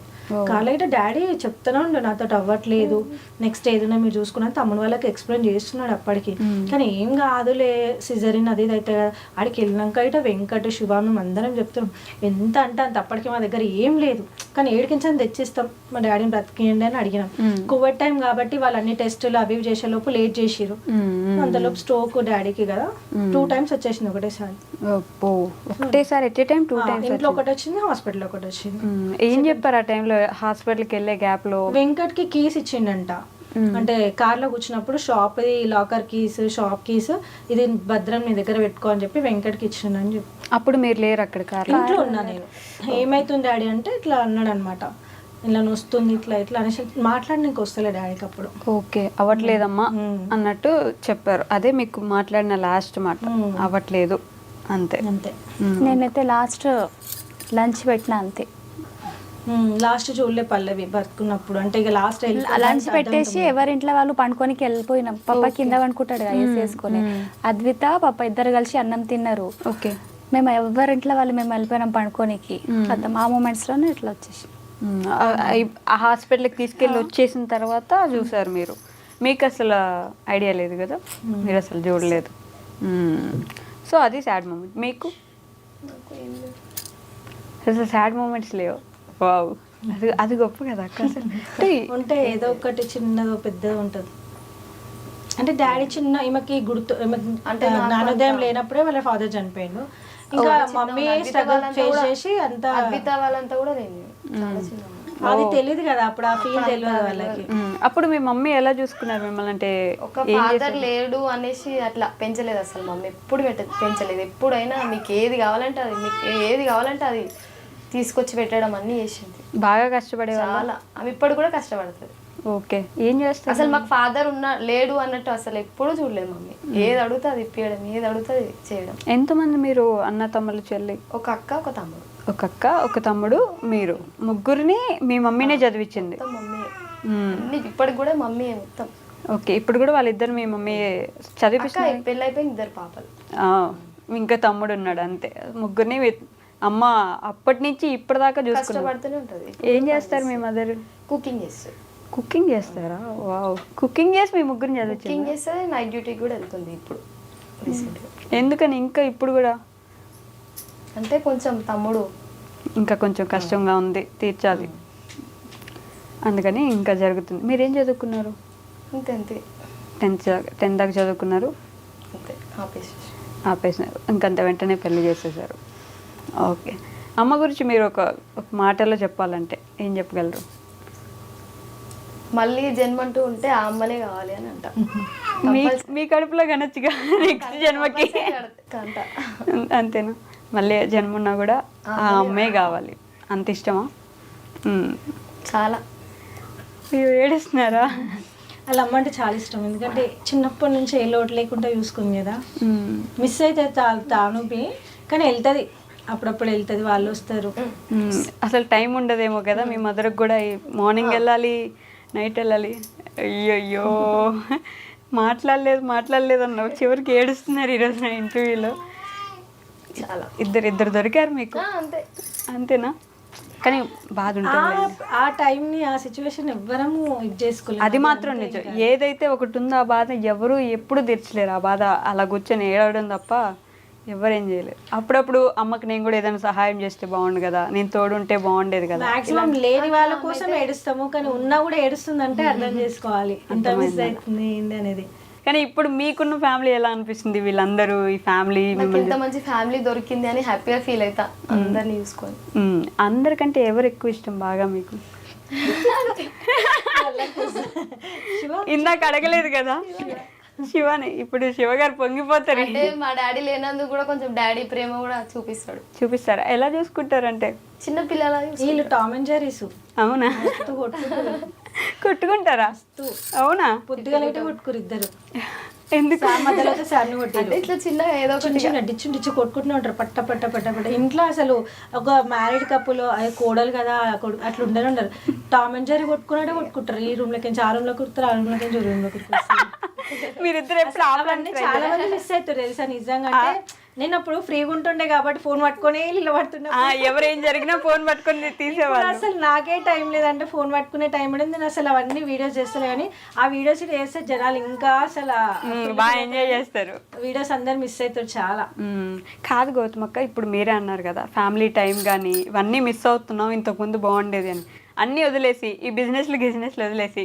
కార్లో అయితే డాడీ చెప్తానే ఉండు నాతో అవ్వట్లేదు, నెక్స్ట్ ఏదైనా మీరు చూసుకున్నా తమ్ముడు వాళ్ళకి ఎక్స్ప్లెయిన్ చేస్తున్నాడు అప్పటికి. కానీ ఏం కాదులే సిజరిన్ అది ఇది అయితే కదా. ఆడికి వెళ్ళినాక అయితే వెంకట శివ మేము అందరం చెప్తున్నాం ఎంత అంటే అంత. అప్పటికి మా దగ్గర ఏం లేదు, కానీ ఏడికించని తెచ్చిస్తాం, మా డాడీని బ్రతికియండి అని అడిగినాం. కోవిడ్ టైం కాబట్టి వాళ్ళు అన్ని టెస్టులు అవి చేసేలోపు లేట్ చేసిరు. అంతలోపు స్ట్రోక్ డాడీకి కదా 2 times వచ్చేసింది ఒకటేసారి. ఒకటేసారి ఎట్ ఏ టైం 2 times? ఇంట్లో ఒకటి వచ్చింది, హాస్పిటల్ ఒకటి వచ్చింది. ఏం చెప్పారు ఆ టైంలో హాస్పిటల్కి వెళ్ళే గ్యాప్ లో? వెంకట్ కి కీస్ ఇచ్చిండంట. అంటే కార్ లో కూర్చున్నప్పుడు shop locker keys, shop keys ఇది భద్రం నీ దగ్గర పెట్టుకో అని చెప్పి వెంకట్కి ఇచ్చిండని చెప్పి. అప్పుడు మీరు లేరు అక్కడ కార్? ఇంట్లో ఉన్నా నేను. ఏమైతుంది డాడీ అంటే ఇట్లా అన్నాడు అనమాట, ఇలా వస్తుంది ఇట్లా ఇట్లా అనేసి మాట్లాడడానికి వస్తలే డాడీకి అప్పుడు. ఓకే, అవ్వట్లేదమ్మా అన్నట్టు చెప్పారు. అదే మీకు మాట్లాడిన లాస్ట్ మాట, అవ్వట్లేదు అంతే. అంతే. నేనైతే లాస్ట్ లంచ్ పెట్టిన అంతే. లాస్ట్ చూడలే పల్లవి బతుకున్నప్పుడు. అంటే ఇక లాస్ట్ లంచ్ పెట్టేసి ఎవరింట్లో వాళ్ళు పండుకోనికి వెళ్ళిపోయినాం. పప్ప కింద పండుకుంటాడు ఏసీ వేసుకొని, అద్విత పప్ప ఇద్దరు కలిసి అన్నం తిన్నారు. ఓకే, మేము ఎవరింట్లో వాళ్ళు మేము వెళ్ళిపోయినాం పండుకోనికి. ఆ మూమెంట్స్ లోనే ఇట్లా వచ్చేసి ఆ హాస్పిటల్కి తీసుకెళ్ళి వచ్చేసిన తర్వాత చూసారు మీరు. మీకు అసలు ఐడియా లేదు కదా, మీరు అసలు చూడలేదు. సో అది సాడ్ మూమెంట్. మీకు అసలు సాడ్ మూమెంట్స్ లేవు? వావ్, అది గొప్ప కదా అక్క. అసలు ఉంటే ఏదో ఒకటి చిన్నదో పెద్దదో ఉంటుంది. అంటే డాడీ చిన్న ఈమెకి గుర్తు అంటే జ్ఞానోదయం లేనప్పుడే వాళ్ళ ఫాదర్ చనిపోయిండు. ఇంకా మమ్మీ స్ట్రగుల్ ఫేస్ చేసి అంతా వాళ్ళంతా కూడా అది తెలియదు కదా అప్పుడు, ఆ ఫీల్ తెలియదు వాళ్ళకి. అప్పుడు మీ మమ్మీ ఎలా చూసుకున్నారు మిమ్మల్ని? అంటే ఒక ఫాదర్ లేడు అనేసి అట్లా పెంచలేదు అసలు మమ్మీ. ఎప్పుడు పెంచలేదు. ఎప్పుడైనా మీకు ఏది కావాలంటే అది తీసుకొచ్చి పెట్టడం అన్ని చేసింది. బాగా కష్టపడే చాలా. ఆమె ఇప్పుడు కూడా కష్టపడుతుంది. ఓకే, ఏం చేస్తారు? అసలు మాకు ఫాదర్ లేడు అన్నట్టు అసలు ఎప్పుడూ చూడలేదు మమ్మీ. ఏది అడుగుతా అది ఇప్పియడం, ఏది అడుగుతా అది చేయడం. ఎంతమంది మీరు అన్న తమ్ముళ్ళు చెల్లి? ఒక అక్క ఒక తమ్ముడు. ఒక అక్క ఒక తమ్ముడు, మీరు ముగ్గురిని మీ మమ్మీనే చదివించింది? మమ్మీ ఇప్పటికి కూడా మమ్మీ మొత్తం. ఓకే, ఇప్పుడు కూడా వాళ్ళిద్దరు మీ మమ్మీ చదివిస్తారు? పెళ్ళి అయిపోయింది, 2 పాపలు. ఇంకా తమ్ముడు ఉన్నాడు, అంతే. ముగ్గురిని అమ్మ అప్పటి నుంచి ఇప్పటిదాకా కష్టపడుతూనే ఉంటుంది. ఏం చేస్తారు మీ మదర్? కుకింగ్ చేస్తారు. కుకింగ్ చేస్తారా? వావ్, కుకింగ్ చేసి మీ ముగ్గురిని చదివించారు? కుకింగ్ చేస్తే నైట్ డ్యూటీకి కూడా వెళ్తుంది ఇప్పుడు రీసెంట్గా. ఎందుకని ఇంకా ఇప్పుడు కూడా? అంటే కొంచెం తమ్ముడు ఇంకా కొంచెం కష్టంగా ఉంది, తీర్చాలి, అందుకని ఇంకా జరుగుతుంది. మీరేం చదువుకున్నారు? అంతే అంతే, 10th దాకా చదువుకున్నారు, అంతే. ఆపేసినారు, ఇంకంత వెంటనే పెళ్లి చేసేసారు. ఓకే, అమ్మ గురించి మీరు ఒక మాటలో చెప్పాలంటే ఏం చెప్పగలరు? మళ్ళీ జన్మంటూ ఉంటే ఆ అమ్మలే కావాలి అని అంట. మీ కడుపులో కనొచ్చుగా నెక్స్ట్ జన్మకి, అంతేనా? మళ్ళీ జన్మ ఉన్నా కూడా ఆ అమ్మే కావాలి, అంత ఇష్టమా? చాలా. మీరు ఏడుస్తున్నారా? వాళ్ళ అమ్మ అంటే చాలా ఇష్టం, ఎందుకంటే చిన్నప్పటి నుంచి ఏ లోటు లేకుండా చూసుకుంది కదా. మిస్ అయితే తానుపి, కానీ వెళ్తుంది, అప్పుడప్పుడు వెళ్తుంది, వాళ్ళు వస్తారు. అసలు టైం ఉండదేమో కదా మీ మదర్కి కూడా? మార్నింగ్ వెళ్ళాలి, నైట్ వెళ్ళాలి. అయ్యయ్యో, మాట్లాడలేదు అన్నావు, చివరికి ఏడుస్తున్నారు ఈరోజు నా ఇంటర్వ్యూలో. చాలా. ఇద్దరు దొరికారు మీకు, అంతేనా? కానీ బాధ ఉంటుంది ఆ టైంని, ఆ సిచ్యువేషన్ ఎవ్వరము ఇది చేసుకోలేదు. అది మాత్రం నిజం. ఏదైతే ఒకటి ఉందో ఆ బాధ ఎవరు ఎప్పుడు తీర్చలేరు. ఆ బాధ అలా కూర్చొని ఏడవడం తప్ప ఎవరేం చేయలేరు. అప్పుడప్పుడు అమ్మకి నేను కూడా ఏదైనా సహాయం చేస్తే బాగుండు కదా, నేను తోడుంటే బాగుండేది కదా. మాక్సిమం లేని వాళ్ళ కోసం ఏడుస్తాము, కానీ ఉన్నా కూడా ఏడుస్తుంది అంటే అర్థం చేసుకోవాలి ఎంత మిస్ అవుతుంది ఏంది అనేది. కానీ ఇప్పుడు మీకున్న ఫ్యామిలీ ఎలా అనిపిస్తుంది? వీళ్ళందరూ ఈ ఫ్యామిలీ, ఇంత మంచి ఫ్యామిలీ దొరికింది అని హ్యాపీగా ఫీల్ అవుతా అందరిని చూసుకొని. అందరికంటే ఎవరు ఎక్కువ ఇష్టం బాగా మీకు? ఇందాక అడగలేదు కదా. శివని ఇప్పుడు శివ గారు పొంగిపోతారు. అంటే మా డాడీ లేనందుకు కూడా కొంచెం డాడీ ప్రేమ కూడా చూపిస్తాడు. చూపిస్తారా? ఎలా చూసుకుంటారంటే? చిన్న పిల్లల వీళ్ళు టామ్ అండ్ జెర్రీస్ అవునా? కొట్టుకుంటారా? అవునా? పొద్దుగా లైట్ కొట్టుకురు ఇద్దరు. ఎందుకు? మధ్యలో సార్ని కొట్టారు. అంటే ఇట్లా చిన్నగా ఏదో ఒకటి చిన్న డిచ్చు డిచ్చు కొట్టుకుంటూనే ఉంటారు పట్ట పట్ట పట్ట పట్ట. ఇంట్లో అసలు ఒక మ్యారీడ్ కప్పులు కోడలు కదా అట్లా ఉండనే ఉండరు. టామ్ అండ్ జెర్రీ కొట్టుకున్నాడే కొట్టుకుంటారు. ఈ రూమ్ లోకి ఆ రూమ్ లో కుడతారు, ఆ రూమ్ లోకి రూమ్ లో కుడుతారు. మీరిద్దరు ఎప్పుడు అవన్నీ చాలా మంది మిస్ అవుతారు తెలుసా నిజంగా. అంటే నేను అప్పుడు ఫ్రీగా ఉంటుండే కాబట్టి ఫోన్ పట్టుకునే ఇల్లు పడుతున్నా. ఎవరేం జరిగినా ఫోన్ పట్టుకొని తీసేవాళ్ళు. అసలు నాకే టైం లేదంటే ఫోన్ పట్టుకునే టైం లేదు. నేను అసలు అవన్నీ వీడియోస్ చేస్తాను కానీ ఆ వీడియోస్ వేస్తే జనాలు ఇంకా అసలు బాగా ఎంజాయ్ చేస్తారు. వీడియోస్ అందరు మిస్ అవుతారు చాలా. కాదు గౌతమక్క, ఇప్పుడు మీరే అన్నారు కదా ఫ్యామిలీ టైం కానీ ఇవన్నీ మిస్ అవుతున్నాం, ఇంతకుముందు బాగుండేది అని. అన్నీ వదిలేసి ఈ బిజినెస్లు వదిలేసి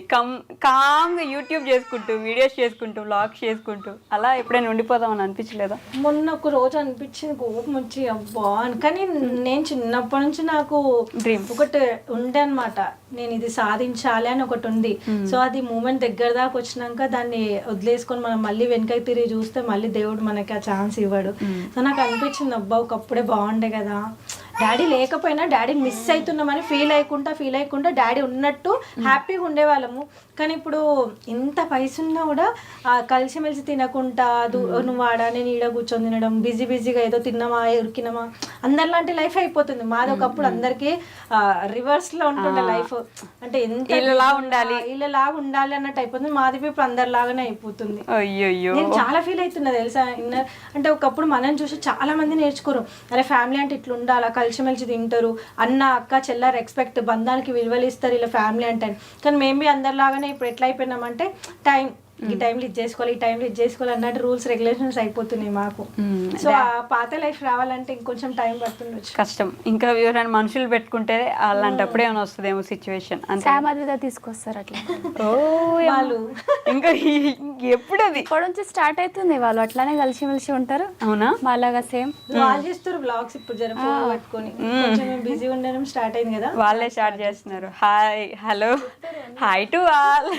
కామ్గా యూట్యూబ్ చేసుకుంటూ వీడియోస్ చేసుకుంటూ వ్లాగ్స్ చేసుకుంటూ అలా ఎప్పుడైనా ఉండిపోదామని అనిపించలేదా? మొన్న ఒక రోజు అనిపించింది కోపం వచ్చి అబ్బా అని. కానీ నేను చిన్నప్పటి నుంచి నాకు డ్రీమ్ ఒకటి ఉండే అనమాట, నేను ఇది సాధించాలి అని ఒకటి ఉంది. సో అది మూమెంట్ దగ్గర దాకా వచ్చినాక దాన్ని వదిలేసుకొని మనం మళ్ళీ వెనకకి తిరిగి చూస్తే మళ్ళీ దేవుడు మనకి ఆ ఛాన్స్ ఇవ్వడు. సో నాకు అనిపించింది అబ్బా ఒకప్పుడే బాగుండే కదా, డాడీ లేకపోయినా డాడీని మిస్ అవుతున్నామని ఫీల్ అయ్యకుండా డాడీ ఉన్నట్టు హ్యాపీగా ఉండేవాళ్ళము. కానీ ఇప్పుడు ఇంత వయసు ఉన్నా కూడా కలిసిమెలిసి తినకుండా నువ్వు ఆడ నేను ఈడ కూర్చొని తినడం, బిజీగా ఏదో తిన్నామా ఉరికినామా అందరిలాంటి లైఫ్ అయిపోతుంది. మాది ఒకప్పుడు అందరికి రివర్స్ లో ఉంటుండే లైఫ్. అంటే ఎంత వీళ్ళలాగా ఉండాలి అన్నట్టు అయిపోతుంది. మాది ఇప్పుడు అందరిలాగానే అయిపోతుంది. అయ్యో నేను చాలా ఫీల్ అవుతున్నా తెలుసా. అంటే ఒకప్పుడు మనం చూసి చాలా మంది నేర్చుకోరు, అరే ఫ్యామిలీ అంటే ఇట్లా ఉండాలా, కలిసిమెలిసి తింటారు, అన్న అక్క చెల్ల రెస్పెక్ట్ బంధానికి విలువలు ఇస్తారు ఇలా ఫ్యామిలీ అంటే. కానీ మేము అందరిలాగానే ఇప్పుడు ఎట్లా అయిపోయినామంటే టైం ఈ టైంలో ఇది చేసుకోవాలి, ఈ టైంలో ఇది చేసుకోవాలి అన్నట్టు రూల్స్ రెగ్యులేషన్స్ అయిపోతున్నాయి మాకు. సో ఆ పాత లైఫ్ రావాలంటే ఇంకొంచెం టైం పడుతుండొచ్చు. కష్టం. ఇంకా ఎవరైనా మనుషులు పెట్టుకుంటే అలాంటప్పుడు ఏమైనా వస్తుందేమో సిచ్యువేషన్. సామాజిగా తీసుకొస్తారు అట్లా. ఓ వాళ్ళు ఇంకా ఎప్పుడు అది ఇప్పటి నుంచి స్టార్ట్ అవుతుంది. వాళ్ళు అట్లానే కలిసిమెలిసి ఉంటారు. అవునా? మాలాగా సేమ్ వాళ్ళు చేస్తారు బ్లాగ్స్ ఇప్పుడు జర ఫోన్ పట్టుకొని. కొంచెం బిజీ ఉండడం స్టార్ట్ అయింది కదా, వాళ్ళే స్టార్ట్ చేస్తున్నారు. Hi hello hi to all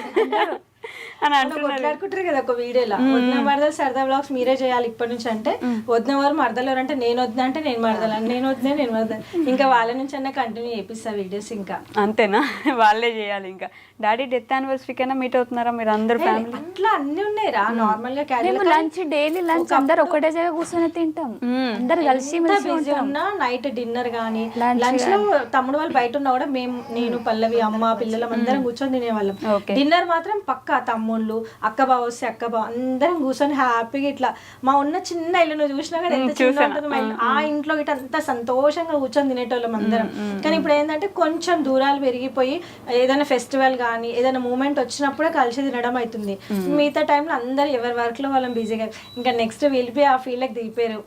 అని అంటున్నారు. కొట్లాడుకుంటారు కదా ఒక వీడియోలో, వదిన మరదలు సరదా బ్లాగ్స్ మీరే చేయాలి ఇప్పటి నుంచి అంటే, వదిన వారు మరదలు అంటే నేను వద్దా అంటే నేను మరదలు అని, నేను వద్దా నేను మరదలు. ఇంకా వాళ్ళ నుంచి అన్న కంటిన్యూ చేపిస్తా వీడియోస్. ఇంకా అంతేనా? వాళ్ళే చేయాలి. ఇంకా డాడీ డెత్ యానివర్సరీ కైనా మీట్ అవుతున్నారా మీరు అందరు ఫ్యామిలీ? అట్లా అన్ని ఉన్నాయి రా నార్మల్ గా. లంచ్ డైలీ లంచ్ అందరు ఒకటే జగ కూర్చొని తింటాం, అందరు కలిసి బిజీ ఉన్నా నైట్ డిన్నర్ గానీ లంచ్ లో తమ్ముడు వాళ్ళు బయట ఉన్నా కూడా మేము నేను పల్లవి అమ్మ పిల్లలం అందరం కూర్చొని తినేవాళ్ళం. డిన్నర్ మాత్రం పక్కా తమ్ముళ్ళు అక్క బావ వస్తే అక్క బావ అందరం కూర్చొని హ్యాపీగా ఇట్లా మా ఉన్న చిన్న ఇల్లు నువ్వు చూసినా కదా ఎంత చిన్న ఉంటుంది మా ఇల్లు, ఆ ఇంట్లో ఇట్లా అంత సంతోషంగా కూర్చొని తినేటోళ్ళం అందరం. కానీ ఇప్పుడు ఏంటంటే కొంచెం దూరాలు పెరిగిపోయి ఏదైనా ఫెస్టివల్ కానీ ఏదైనా మూమెంట్ వచ్చినప్పుడే కలిసి తినడం అవుతుంది. మిగతా టైంలో అందరు ఎవరి వర్క్ లో వాళ్ళని బిజీగా. ఇంకా నెక్స్ట్ వీళ్ళి ఆ ఫీల్ కి దిగిపోయారు,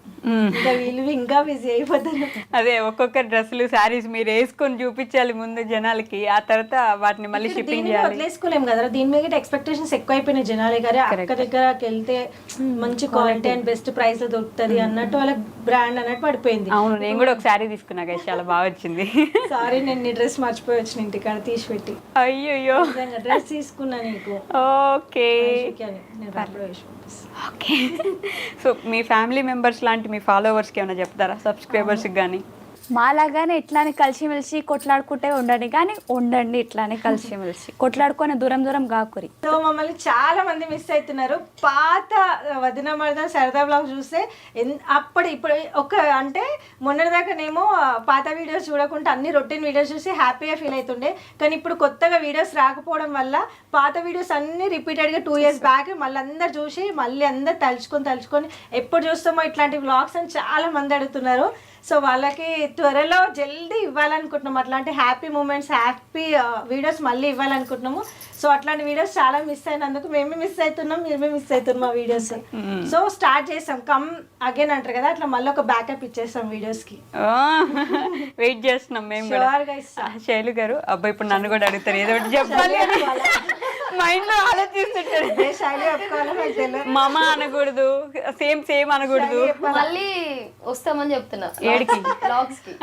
ఇంకా వీళ్ళు ఇంకా బిజీ అయిపోతారు. అదే ఒక్కొక్క డ్రెస్సులు శారీస్ మీరు వేసుకొని చూపించాలి ముందు జనాలకి, ఆ తర్వాత వాటిని మళ్ళీ షిప్పింగ్ చేయాలి. వదిలేసుకోలేం కదా దీని మీద ఎక్స్పెక్టేషన్స్ ఎక్కువ అయిపోయినాయి జనాలే గారి. అక్క దగ్గరకి వెళ్తే మంచి క్వాలిటీ అండ్ బెస్ట్ ప్రైస్ లో దొరుకుతుంది అన్నట్టు వాళ్ళకి బ్రాండ్ అన్నట్టు పడిపోయింది. అవును, నేను కూడా ఒక శారీ తీసుకున్నా కదా, చాలా బాగా వచ్చింది. సారీ నేను నీ డ్రెస్ మర్చిపోయి వచ్చిన ఇంటికాడ తీసి పెట్టి. అయ్యో డ్రెస్ తీసుకున్నా నీకు. Okay okay. సో మీ ఫ్యామిలీ మెంబర్స్ లాంటి మీ ఫాలోవర్స్కి ఏమైనా చెప్తారా, సబ్స్క్రైబర్స్కి కానీ? మాలాగానే ఇట్లానే కలిసిమెలిసి కొట్లాడుకుంటే ఉండండి ఇట్లానే కలిసిమెలిసి కొట్లాడుకొని దూరం కాకురి. సో మమ్మల్ని చాలా మంది మిస్ అవుతున్నారు. పాత వదిన మరద సరదా బ్లాగ్ చూస్తే అప్పుడు ఇప్పుడు ఒక అంటే మొన్నటిదాకానేమో పాత వీడియోస్ చూడకుండా అన్ని రొటీన్ వీడియోస్ చూసి హ్యాపీగా ఫీల్ అవుతుండే. కానీ ఇప్పుడు కొత్తగా వీడియోస్ రాకపోవడం వల్ల పాత వీడియోస్ అన్ని రిపీటెడ్గా 2 years బ్యాక్ మళ్ళీ అందరు చూసి మళ్ళీ అందరు తలుచుకొని ఎప్పుడు చూస్తామో ఇట్లాంటి వ్లాగ్స్ అని చాలా మంది అడుగుతున్నారు. సో వాళ్ళకి త్వరలో జల్దీ ఇవ్వాలనుకుంటున్నాం, అట్లాంటి హ్యాపీ మూమెంట్స్ హ్యాపీ వీడియోస్ మళ్ళీ ఇవ్వాలనుకుంటున్నాము. సో అట్లాంటి వీడియోస్ చాలా మిస్ అయినందుకు మేము మిస్ అవుతున్నాం, మీరు మిస్ అవుతున్నాం మా వీడియోస్. సో స్టార్ట్ చేసాం, కమ్ అగైన్ అంటారు కదా, అట్లా మళ్ళీ ఒక బ్యాకప్ ఇచ్చేస్తాం వీడియోస్ కి. వెయిట్ చేస్తున్నాం మేము కూడా. శైలు గారు అబ్బాయి ఇప్పుడు నన్ను కూడా అడుగుతారు ఏదో ఒకటి చెప్పాలి అని మైండ్ లో ఆలోచిస్తుంటాడు. మామ అనకూడదు, సేమ్ అనకూడదు, మళ్ళీ వస్తామని చెప్తున్నా ఏడికి బ్లాగ్స్ కి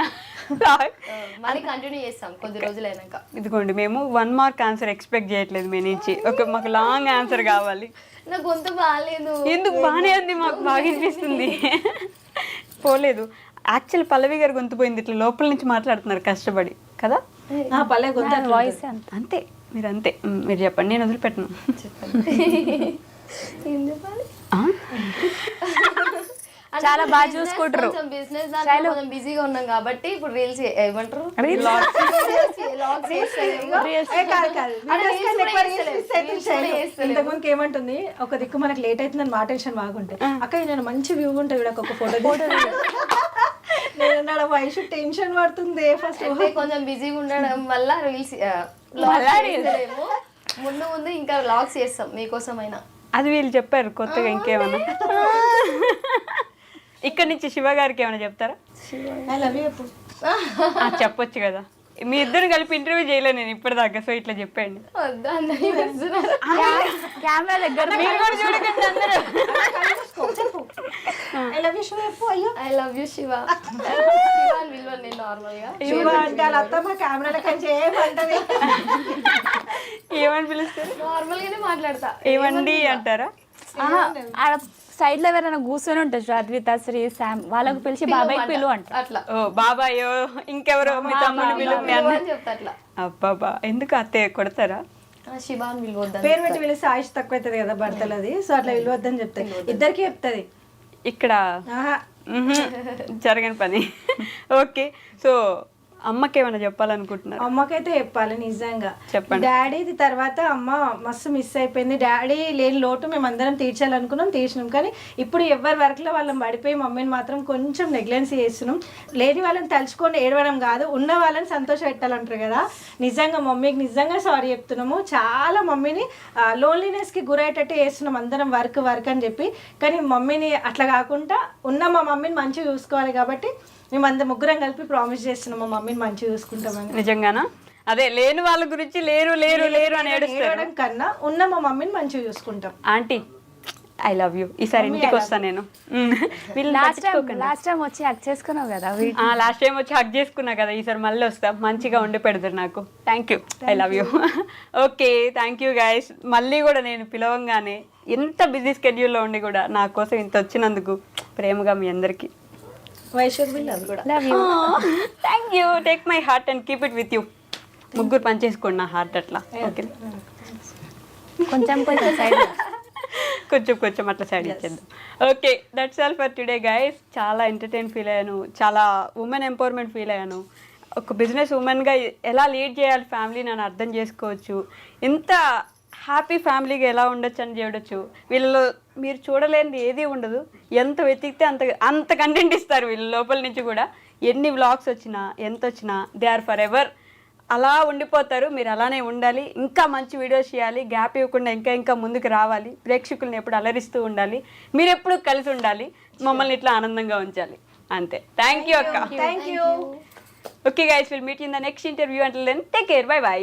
మళ్ళీ కంటిన్యూ చేస్తాం కొద్ది రోజులు అయినాక. ఇదిగోండి మేము 1 మార్క్ ఆన్సర్ ఎక్స్పెక్ట్ చేయట్లేదు మీ నుంచి, మాకు లాంగ్ ఆన్సర్ కావాలి. నా గొంతు బాగాలేదు. ఎందుకు బాగానే ఉంది, మాకు బాగా అనిపిస్తుంది. పోలేదు, యాక్చువల్ పల్లవి గారు గొంతు పోయింది, ఇట్లా లోపల నుంచి మాట్లాడుతున్నారు కష్టపడి కదా. పల్లె గొంతు వాయిస్ అంత అంతే, మీరు అంతే. మీరు చెప్పండి, నేను వదిలిపెట్టను. ఏం చెప్పాలి? ఆ? చాలా బాగా చూసుకుంటారు. కొంచెం బిజినెస్ దాంట్లో కొంచెం బిజీగా ఉన్నాం కాబట్టి ఇప్పుడు రీల్స్ ఏమంటారు ఇంతకుముందుకు ఏమంటుంది, ఒక దిక్కు మనకు లేట్ అవుతుందని మా టెన్షన్ బాగుంటాయి. అక్క నేను మంచి వ్యూ ఉంటుంది ఇక్కడ ఒక ఫోటో నేను వయసు టెన్షన్ పడుతుంది. ఫస్ట్ కొంచెం బిజీగా ఉండడం వల్ల రీల్స్ ముందు ముందు ఇంకా వ్లాగ్స్ చేస్తాం మీకోసమైనా. అది వీళ్ళు చెప్పారు కొత్తగా. ఇంకేమన్నా ఇక్కడ నుంచి శివ గారికి ఏమైనా చెప్తారా? ఐ లవ్ యూ చెప్పు. చెప్పొచ్చు కదా, మీ ఇద్దరు కలిపి ఇంటర్వ్యూ చేయలేదు నేను ఇప్పటిదాకా, సో ఇట్లా చెప్పండి. వద్దా అందరినీ పిలుస్తున్నారు. కెమెరా దగ్గర మీరు కూడా చూడకండి అందరూ. చెప్పు ఐ లవ్ యూ శివ చెప్పు. అయ్యో I love you Shiva. Shiva అని పిలవను నేను నార్మల్ గా. శివ అంటే వాళ్ళ అత్తమ్మ కెమెరాల కంచి ఏమంటది, ఏమని పిలుస్తారు? నార్మల్ గానే మాట్లాడతా. ఏమండి అంటారా? సైడ్ లో ఎవరైనా కూర్చొని ఉంటారు, అద్విత, శ్రీ, శామ్, వాళ్ళకు పిలిచి బాబాయ్ పిలు అంట. అట్లా ఓ బాబాయో ఇంకెవరో మీ తమ్ముడు పిలు మీ అన్న. అని చెప్తా అట్లా. అబ్బాబా, ఎందుకు అత్తయ్య కొడతారా? శివ అని పిలవద్దు. పేరు పెట్టి పిలిస్తే ఆయుష్ తక్కువ అవుతుంది కదా భర్తలది, సో అట్లా విలువద్దని చెప్తాయి. ఇద్దరికి చెప్తుంది. ఇక్కడ ఆహా జరగని పని. ఓకే, సో అమ్మకి ఏమైనా చెప్పాలనుకుంటున్నారు? అమ్మకైతే చెప్పాలి నిజంగా. చెప్పండి. డాడీది తర్వాత అమ్మ మస్తు మిస్ అయిపోయింది. డాడీ లేని లోటు మేము అందరం తీర్చాలనుకున్నాం, తీర్చినాం. కానీ ఇప్పుడు ఎవరి వర్క్లో వాళ్ళని పడిపోయి మమ్మీని మాత్రం కొంచెం నెగ్లెన్సీ చేస్తున్నాం. లేని వాళ్ళని తలుచుకొని ఏడవడం కాదు, ఉన్న వాళ్ళని సంతోష పెట్టాలంటారు కదా. నిజంగా మమ్మీకి నిజంగా సారీ చెప్తున్నాము. చాలా మమ్మీని లోన్లీనెస్కి గురయ్యేటట్టు చేస్తున్నాం అందరం, వర్క్ వర్క్ అని చెప్పి. కానీ మమ్మీని అట్లా కాకుండా ఉన్న మా మమ్మీని మంచిగా చూసుకోవాలి కాబట్టి మేము అందరం ముగ్గురం కలిపి ప్రామిస్ చేస్తున్నాం మా మమ్మీని మంచిగా చూసుకుంటామని. నిజంగానా? అదే లేని వాళ్ళ గురించి లేరు లేరు లేరు అని ఏడుస్తారు ఏడవడం కన్నా ఉన్న మా మమ్మీని మంచిగా చూసుకుంటాం. Aunty I love you. ఈసారి ఇంటికి వస్తా నేను. లాస్ట్ టైం వచ్చి హక్ చేసుకున్నావు కదా, లాస్ట్ టైం వచ్చి హక్ చేసుకున్నా కదా, ఈసారి మళ్ళీ వస్తా, మంచిగా వండి పెడతారు నాకు. Thank you, I love you. Okay, thank you guys. మళ్ళీ కూడా నేను పిలవంగానే ఎంత బిజీ స్కెడ్యూల్లో ఉండి కూడా నా కోసం ఇంత వచ్చినందుకు ప్రేమగా మీ అందరికీ love you. Thank you. Take my heart and keep it with you. ముగ్గురు పనిచేసుకోండి నా హార్ట్ అట్లా. ఓకే, కొంచెం కొంచెం సైడ్ కొంచెం కొంచెం అట్లా సైడ్ ఇచ్చేద్దాం. Okay, that's all for today guys. చాలా ఎంటర్టైన్ ఫీల్ అయ్యాను, చాలా ఉమెన్ ఎంపవర్మెంట్ ఫీల్ అయ్యాను. ఒక బిజినెస్ ఉమెన్గా ఎలా లీడ్ చేయాలి ఫ్యామిలీ నన్ను అర్థం చేసుకోవచ్చు, ఎంత హ్యాపీ ఫ్యామిలీగా ఎలా ఉండొచ్చు అని చూడొచ్చు. వీళ్ళలో మీరు చూడలేనిది ఏది ఉండదు, ఎంత వెతికితే అంత కంటెంట్ ఇస్తారు వీళ్ళ లోపల నుంచి కూడా. ఎన్ని వ్లాగ్స్ వచ్చినా ఎంత వచ్చినా దే ఆర్ ఫర్ ఎవర్ అలా ఉండిపోతారు. మీరు అలానే ఉండాలి, ఇంకా మంచి వీడియోస్ చేయాలి, గ్యాప్ ఇవ్వకుండా ఇంకా ఇంకా ముందుకు రావాలి, ప్రేక్షకుల్ని ఎప్పుడు అలరిస్తూ ఉండాలి, మీరు ఎప్పుడు కలిసి ఉండాలి, మమ్మల్ని ఇట్లా ఆనందంగా ఉంచాలి. అంతే. థ్యాంక్ యూ అక్క. Thank you. Okay guys, will meet in the next interview. Until then take care, bye by.